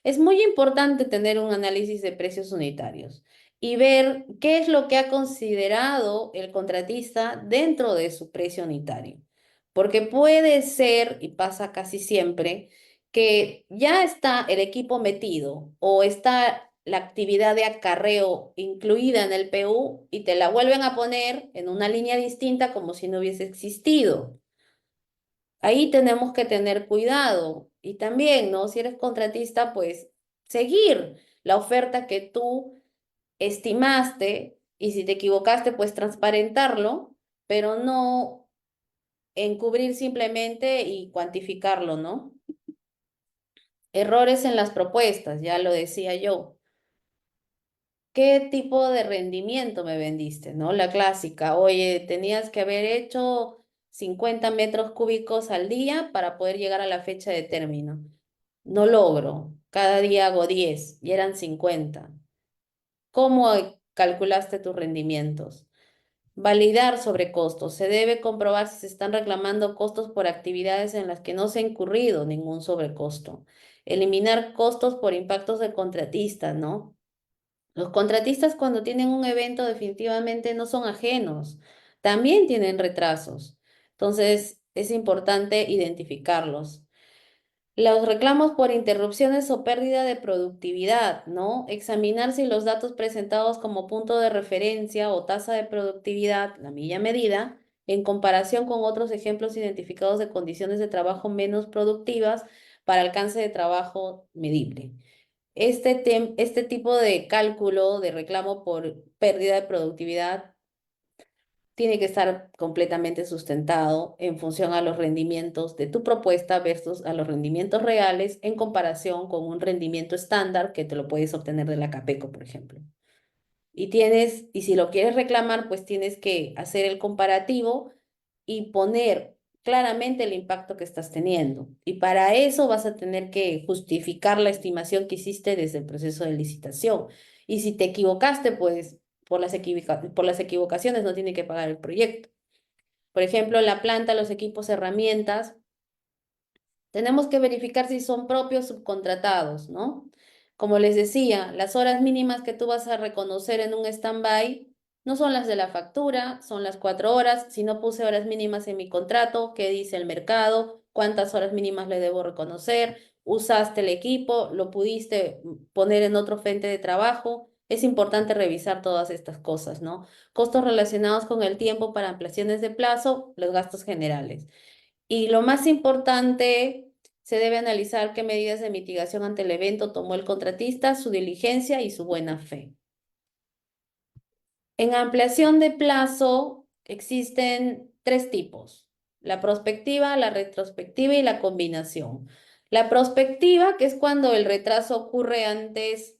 es muy importante tener un análisis de precios unitarios y ver qué es lo que ha considerado el contratista dentro de su precio unitario. Porque puede ser, y pasa casi siempre, que ya está el equipo metido o está la actividad de acarreo incluida en el PU y te la vuelven a poner en una línea distinta como si no hubiese existido. Ahí tenemos que tener cuidado y también, ¿no? Si eres contratista, pues seguir la oferta que tú estimaste y si te equivocaste, pues transparentarlo, pero no encubrir simplemente y cuantificarlo, ¿no? Errores en las propuestas, ya lo decía yo. ¿Qué tipo de rendimiento me vendiste? ¿No? La clásica, oye, tenías que haber hecho 50 metros cúbicos al día para poder llegar a la fecha de término. No logro, cada día hago 10 y eran 50. ¿Cómo calculaste tus rendimientos? Validar sobre costos. Se debe comprobar si se están reclamando costos por actividades en las que no se ha incurrido ningún sobrecosto. Eliminar costos por impactos del contratista, ¿no? Los contratistas cuando tienen un evento definitivamente no son ajenos, también tienen retrasos. Entonces es importante identificarlos. Los reclamos por interrupciones o pérdida de productividad, ¿no? Examinar si los datos presentados como punto de referencia o tasa de productividad, la milla medida, en comparación con otros ejemplos identificados de condiciones de trabajo menos productivas para alcance de trabajo medible. Este tipo de cálculo de reclamo por pérdida de productividad tiene que estar completamente sustentado en función a los rendimientos de tu propuesta versus a los rendimientos reales en comparación con un rendimiento estándar que te lo puedes obtener de la Capeco, por ejemplo. Y si lo quieres reclamar, pues tienes que hacer el comparativo y poner claramente el impacto que estás teniendo. Y para eso vas a tener que justificar la estimación que hiciste desde el proceso de licitación. Y si te equivocaste, pues por las equivocaciones no tiene que pagar el proyecto. Por ejemplo, la planta, los equipos, herramientas, tenemos que verificar si son propios subcontratados, ¿no? Como les decía, las horas mínimas que tú vas a reconocer en un stand-by no son las de la factura, son las 4 horas. Si no puse horas mínimas en mi contrato, ¿qué dice el mercado? ¿Cuántas horas mínimas le debo reconocer? ¿Usaste el equipo? ¿Lo pudiste poner en otro frente de trabajo? Es importante revisar todas estas cosas, ¿no? Costos relacionados con el tiempo para ampliaciones de plazo, los gastos generales. Y lo más importante, se debe analizar qué medidas de mitigación ante el evento tomó el contratista, su diligencia y su buena fe. En ampliación de plazo existen tres tipos: la prospectiva, la retrospectiva y la combinación. La prospectiva, que es cuando el retraso ocurre antes,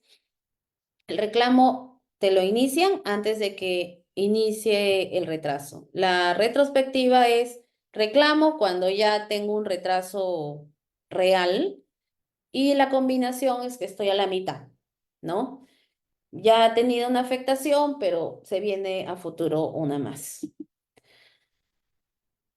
el reclamo te lo inician antes de que inicie el retraso. La retrospectiva es reclamo cuando ya tengo un retraso real y la combinación es que estoy a la mitad, ¿no? Ya ha tenido una afectación, pero se viene a futuro una más.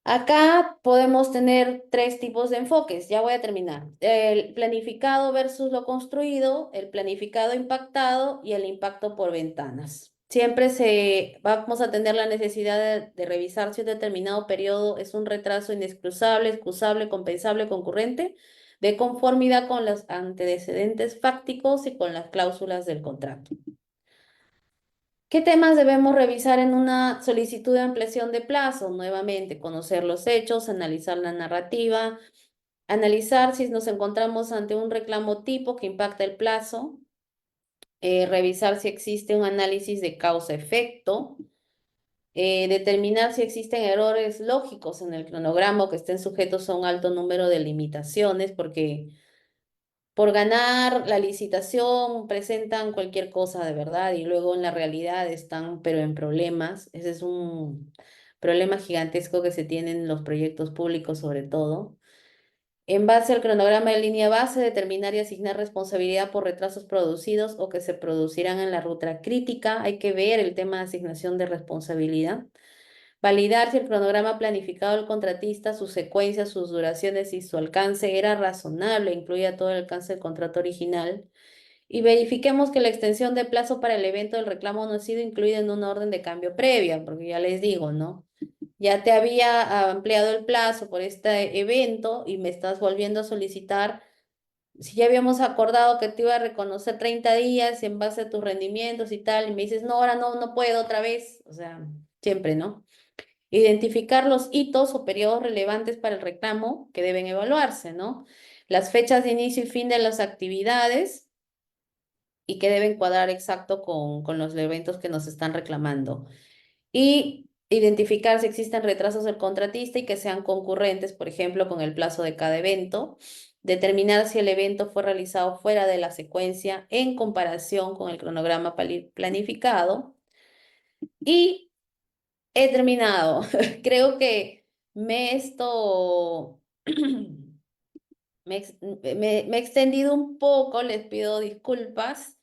Acá podemos tener tres tipos de enfoques. Ya voy a terminar. El planificado versus lo construido, el planificado impactado y el impacto por ventanas. Vamos a tener la necesidad de revisar si un determinado periodo es un retraso inexcusable, excusable, compensable, concurrente, de conformidad con los antecedentes fácticos y con las cláusulas del contrato. ¿Qué temas debemos revisar en una solicitud de ampliación de plazo? Nuevamente, conocer los hechos, analizar la narrativa, analizar si nos encontramos ante un reclamo tipo que impacta el plazo, revisar si existe un análisis de causa-efecto, determinar si existen errores lógicos en el cronograma o que estén sujetos a un alto número de limitaciones, porque por ganar la licitación presentan cualquier cosa de verdad y luego en la realidad están, pero en problemas. Ese es un problema gigantesco que se tiene en los proyectos públicos sobre todo. En base al cronograma de línea base, determinar y asignar responsabilidad por retrasos producidos o que se producirán en la ruta crítica. Hay que ver el tema de asignación de responsabilidad. Validar si el cronograma planificado del contratista, sus secuencias, sus duraciones y su alcance era razonable, incluía todo el alcance del contrato original. Y verifiquemos que la extensión de plazo para el evento del reclamo no ha sido incluida en una orden de cambio previa, porque ya les digo, ¿no? Ya te había ampliado el plazo por este evento y me estás volviendo a solicitar. Si ya habíamos acordado que te iba a reconocer 30 días en base a tus rendimientos y tal, y me dices, no, ahora no, no puedo otra vez. O sea, siempre, ¿no? Identificar los hitos o periodos relevantes para el reclamo que deben evaluarse, ¿no? Las fechas de inicio y fin de las actividades y que deben cuadrar exacto con los eventos que nos están reclamando. Y identificar si existen retrasos del contratista y que sean concurrentes, por ejemplo, con el plazo de cada evento. Determinar si el evento fue realizado fuera de la secuencia en comparación con el cronograma planificado. Y he terminado. Creo que me esto me he extendido un poco, les pido disculpas.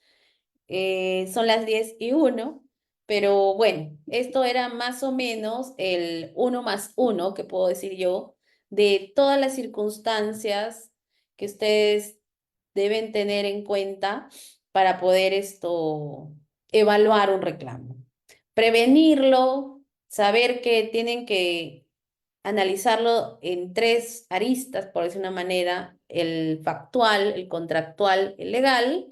Son las 10:01, pero bueno, esto era más o menos el uno más uno, que puedo decir yo, de todas las circunstancias que ustedes deben tener en cuenta para poder evaluar un reclamo. Prevenirlo, saber que tienen que analizarlo en tres aristas, por decir una manera, el factual, el contractual, el legal,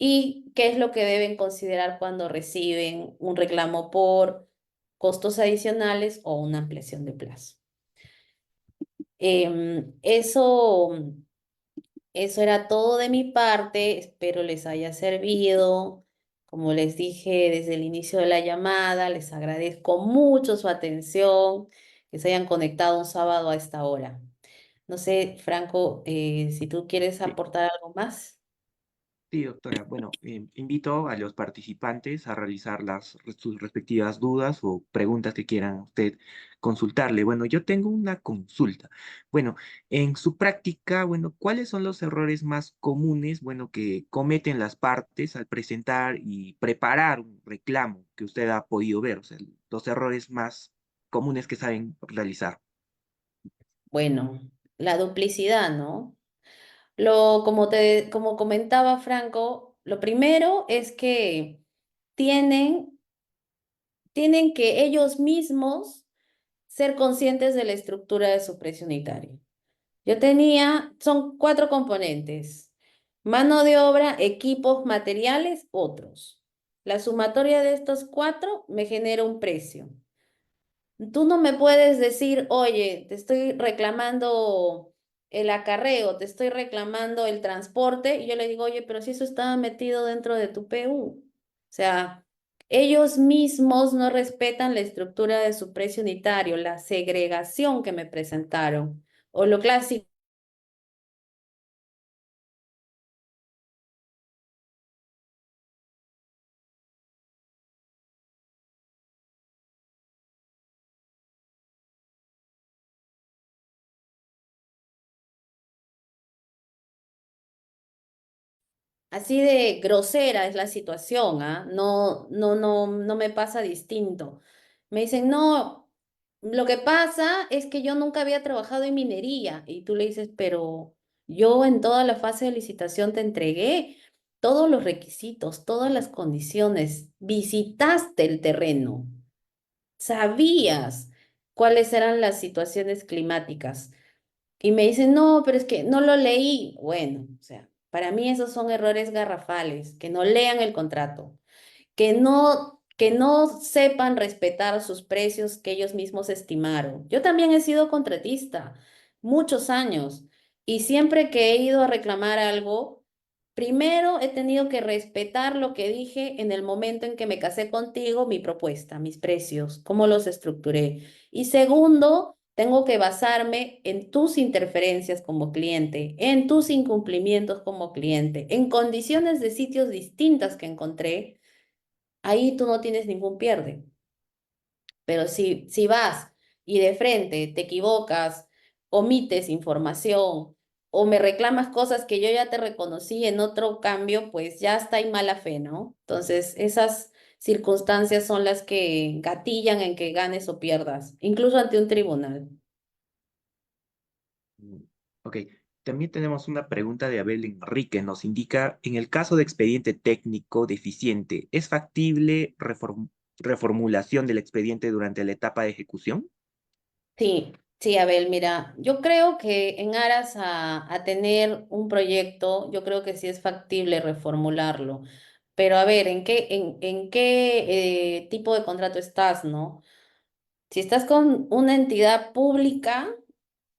y qué es lo que deben considerar cuando reciben un reclamo por costos adicionales o una ampliación de plazo. Eso era todo de mi parte, espero les haya servido. Como les dije desde el inicio de la llamada, les agradezco mucho su atención, que se hayan conectado un sábado a esta hora. No sé, Franco, si tú quieres Sí. aportar algo más. Sí, doctora. Bueno, invito a los participantes a realizar sus respectivas dudas o preguntas que quieran usted consultarle. Bueno, yo tengo una consulta. Bueno, en su práctica, bueno, ¿cuáles son los errores más comunes, bueno, que cometen las partes al presentar y preparar un reclamo que usted ha podido ver? O sea, los errores más comunes que saben realizar. Bueno, la duplicidad, ¿no? Como comentaba Franco, lo primero es que tienen, tienen que ellos mismos ser conscientes de la estructura de su precio unitario. Son cuatro componentes: mano de obra, equipos, materiales, otros. La sumatoria de estos cuatro me genera un precio. Tú no me puedes decir, oye, te estoy reclamando el acarreo, te estoy reclamando el transporte, y yo le digo, oye, pero si eso estaba metido dentro de tu PU. O sea, ellos mismos no respetan la estructura de su precio unitario, la segregación que me presentaron, o lo clásico. Así de grosera es la situación, ¿ah? No, no, no, no me pasa distinto. Me dicen, no, lo que pasa es que yo nunca había trabajado en minería. Y tú le dices, pero yo en toda la fase de licitación te entregué todos los requisitos, todas las condiciones, visitaste el terreno, sabías cuáles eran las situaciones climáticas. Y me dicen, no, pero es que no lo leí. Bueno, o sea, para mí esos son errores garrafales, que no lean el contrato, que no que no sepan respetar sus precios que ellos mismos estimaron. Yo también he sido contratista muchos años y siempre que he ido a reclamar algo, primero he tenido que respetar lo que dije en el momento en que me casé contigo, mi propuesta, mis precios, cómo los estructuré. Y segundo, tengo que basarme en tus interferencias como cliente, en tus incumplimientos como cliente, en condiciones de sitios distintas que encontré. Ahí tú no tienes ningún pierde. Pero si vas y de frente te equivocas, omites información o me reclamas cosas que yo ya te reconocí en otro cambio, pues ya está en mala fe, ¿no? Entonces, esas circunstancias son las que gatillan en que ganes o pierdas, incluso ante un tribunal. Mm, Ok, también tenemos una pregunta de Abel Enrique. Nos indica, en el caso de expediente técnico deficiente, ¿es factible reformulación del expediente durante la etapa de ejecución? Sí, sí, Abel, mira, yo creo que en aras a tener un proyecto, yo creo que sí es factible reformularlo. Pero a ver, en qué tipo de contrato estás, no? Si estás con una entidad pública,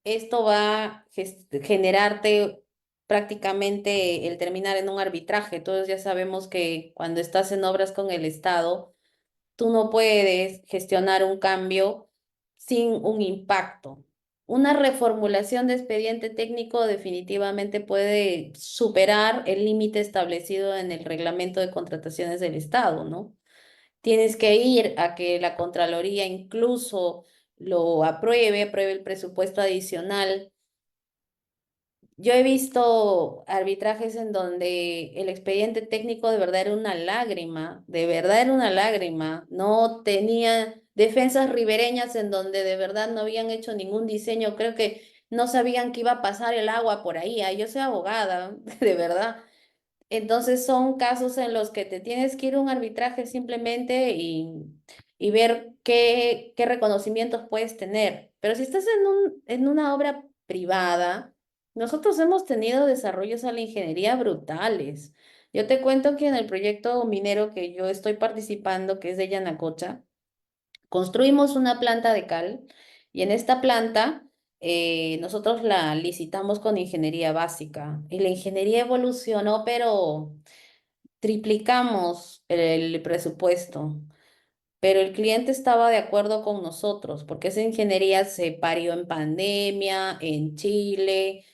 esto va a generarte prácticamente el terminar en un arbitraje. Todos ya sabemos que cuando estás en obras con el Estado, tú no puedes gestionar un cambio sin un impacto. Una reformulación de expediente técnico definitivamente puede superar el límite establecido en el reglamento de contrataciones del Estado, ¿no? Tienes que ir a que la Contraloría incluso lo apruebe el presupuesto adicional. Yo he visto arbitrajes en donde el expediente técnico de verdad era una lágrima, de verdad era una lágrima. No tenía defensas ribereñas en donde de verdad no habían hecho ningún diseño. Creo que no sabían que iba a pasar el agua por ahí. Yo soy abogada, de verdad. Entonces son casos en los que te tienes que ir a un arbitraje simplemente y ver qué reconocimientos puedes tener. Pero si estás en una obra privada, nosotros hemos tenido desarrollos a la ingeniería brutales. Yo te cuento que en el proyecto minero que yo estoy participando, que es de Yanacocha, construimos una planta de cal y en esta planta nosotros la licitamos con ingeniería básica y la ingeniería evolucionó, pero triplicamos el presupuesto, pero el cliente estaba de acuerdo con nosotros, porque esa ingeniería se parió en pandemia, en Chile,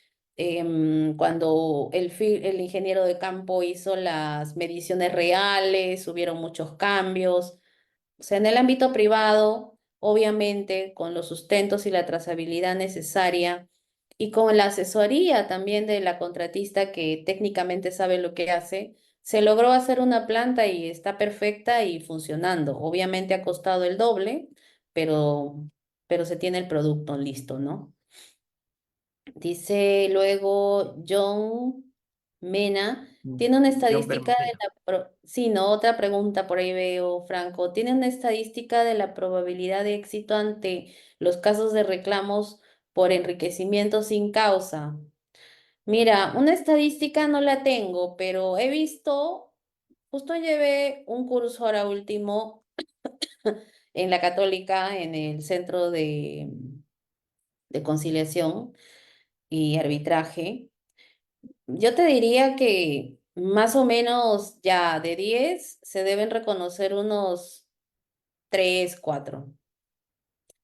cuando el ingeniero de campo hizo las mediciones reales, hubieron muchos cambios. O sea, en el ámbito privado, obviamente, con los sustentos y la trazabilidad necesaria y con la asesoría también de la contratista que técnicamente sabe lo que hace, se logró hacer una planta y está perfecta y funcionando. Obviamente ha costado el doble, pero, pero se tiene el producto listo, ¿no? Dice luego John Mena, tiene una John estadística de Bermudena. sí, no, otra pregunta por ahí veo, Franco. ¿Tiene una estadística de la probabilidad de éxito ante los casos de reclamos por enriquecimiento sin causa? Mira, una estadística no la tengo, pero he visto, justo llevé un curso ahora último en la Católica, en el Centro de Conciliación y Arbitraje. Yo te diría que más o menos ya de 10 se deben reconocer unos 3 4.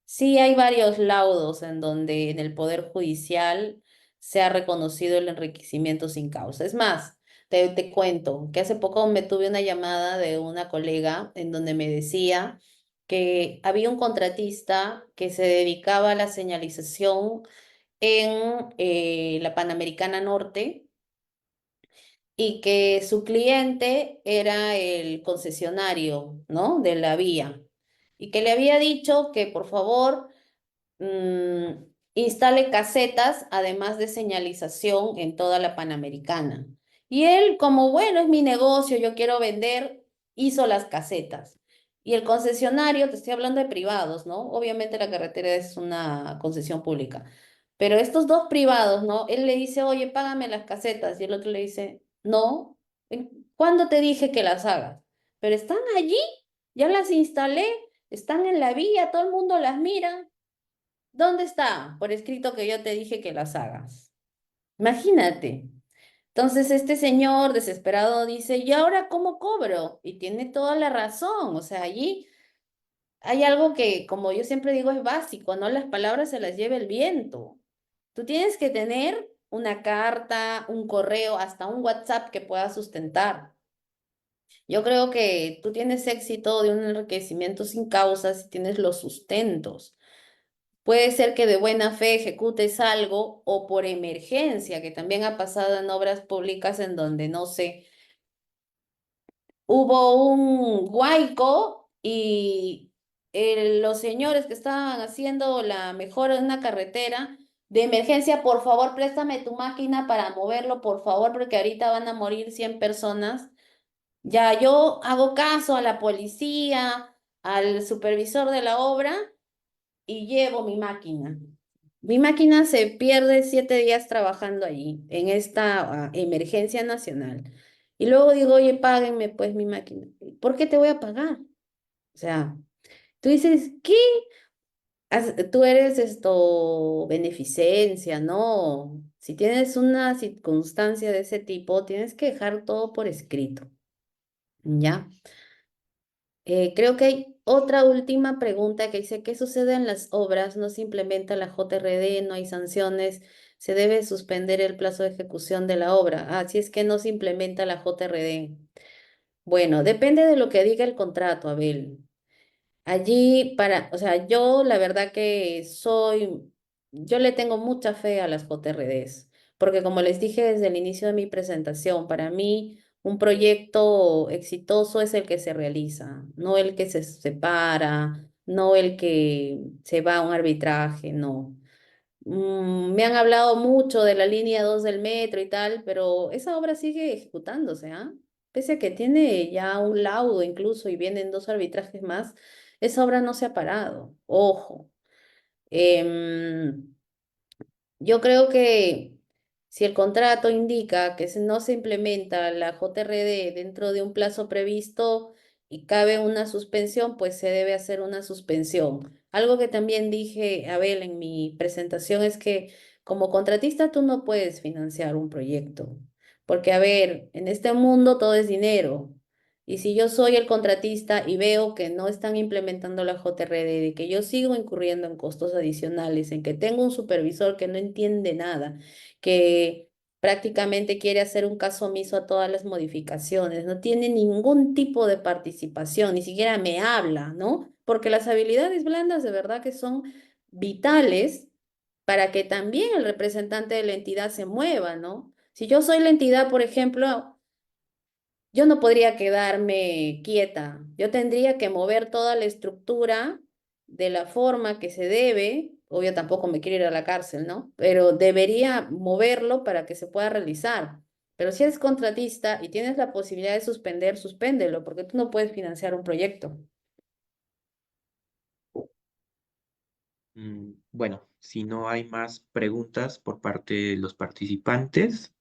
Sí, hay varios laudos en donde en el Poder Judicial se ha reconocido el enriquecimiento sin causa. Es más, te cuento que hace poco me tuve una llamada de una colega en donde me decía que había un contratista que se dedicaba a la señalización en la Panamericana Norte y que su cliente era el concesionario, ¿no? De la vía y que le había dicho que por favor mm, instale casetas además de señalización en toda la Panamericana. Y él, como bueno, es mi negocio, yo quiero vender, hizo las casetas. Y el concesionario, te estoy hablando de privados, ¿no? Obviamente la carretera es una concesión pública. Pero estos dos privados, ¿no? Él le dice, oye, págame las casetas. Y el otro le dice, no, ¿cuándo te dije que las hagas? Pero están allí. Ya las instalé, están en la vía, todo el mundo las mira. ¿Dónde está? Por escrito que yo te dije que las hagas. Imagínate. Entonces este señor desesperado dice, ¿y ahora cómo cobro? Y tiene toda la razón. O sea, allí hay algo que, como yo siempre digo, es básico, ¿no? Las palabras se las lleva el viento. Tú tienes que tener una carta, un correo, hasta un WhatsApp que pueda sustentar. Yo creo que tú tienes éxito de un enriquecimiento sin causa si tienes los sustentos. Puede ser que de buena fe ejecutes algo o por emergencia, que también ha pasado en obras públicas en donde, no sé, hubo un huaico y los señores que estaban haciendo la mejora de una carretera, de emergencia, por favor, préstame tu máquina para moverlo, por favor, porque ahorita van a morir 100 personas. Ya yo hago caso a la policía, al supervisor de la obra y llevo mi máquina. Mi máquina se pierde 7 días trabajando allí, en esta emergencia nacional. Y luego digo, oye, páguenme pues mi máquina. ¿Por qué te voy a pagar? O sea, tú dices, ¿qué? Tú eres esto, beneficencia, ¿no? Si tienes una circunstancia de ese tipo, tienes que dejar todo por escrito, ¿ya? Creo que hay otra última pregunta que dice, ¿qué sucede en las obras? No se implementa la JRD, no hay sanciones, se debe suspender el plazo de ejecución de la obra. Así es que no se implementa la JRD. Bueno, depende de lo que diga el contrato, Abel. Allí o sea, yo la verdad que yo le tengo mucha fe a las JRDs, porque como les dije desde el inicio de mi presentación, para mí un proyecto exitoso es el que se realiza, no el que se separa, no el que se va a un arbitraje, no. Me han hablado mucho de la línea 2 del metro y tal, pero esa obra sigue ejecutándose, ¿ah? Pese a que tiene ya un laudo incluso y vienen 2 arbitrajes más, esa obra no se ha parado. Ojo. Em, yo creo que si el contrato indica que no se implementa la JRD dentro de un plazo previsto y cabe una suspensión, pues se debe hacer una suspensión. Algo que también dije, Abel, en mi presentación es que como contratista tú no puedes financiar un proyecto, porque a ver, en este mundo todo es dinero. Y si yo soy el contratista y veo que no están implementando la JRD, de que yo sigo incurriendo en costos adicionales, en que tengo un supervisor que no entiende nada, que prácticamente quiere hacer un caso omiso a todas las modificaciones, no tiene ningún tipo de participación, ni siquiera me habla, ¿no? Porque las habilidades blandas de verdad que son vitales para que también el representante de la entidad se mueva, ¿no? Si yo soy la entidad, por ejemplo, yo no podría quedarme quieta. Yo tendría que mover toda la estructura de la forma que se debe. Obvio, tampoco me quiero ir a la cárcel, ¿no? Pero debería moverlo para que se pueda realizar. Pero si eres contratista y tienes la posibilidad de suspender, suspéndelo, porque tú no puedes financiar un proyecto. Bueno, si no hay más preguntas por parte de los participantes,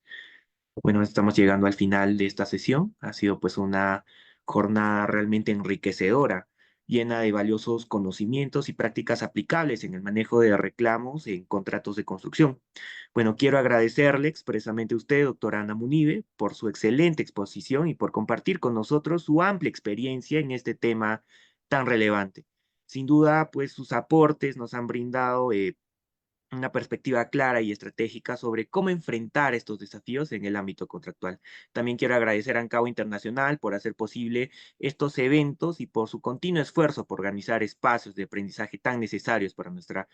bueno, estamos llegando al final de esta sesión. Ha sido pues una jornada realmente enriquecedora, llena de valiosos conocimientos y prácticas aplicables en el manejo de reclamos en contratos de construcción. Bueno, quiero agradecerle expresamente a usted, doctora Ana Munive, por su excelente exposición y por compartir con nosotros su amplia experiencia en este tema tan relevante. Sin duda, pues sus aportes nos han brindado una perspectiva clara y estratégica sobre cómo enfrentar estos desafíos en el ámbito contractual. También quiero agradecer a ANCAO Internacional por hacer posible estos eventos y por su continuo esfuerzo por organizar espacios de aprendizaje tan necesarios para nuestra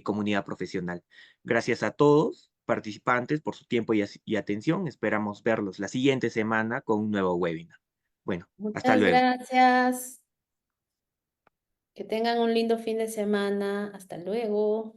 comunidad profesional. Gracias a todos participantes por su tiempo y atención. Esperamos verlos la siguiente semana con un nuevo webinar. Bueno, hasta Muchas luego. gracias. Que tengan un lindo fin de semana. Hasta luego.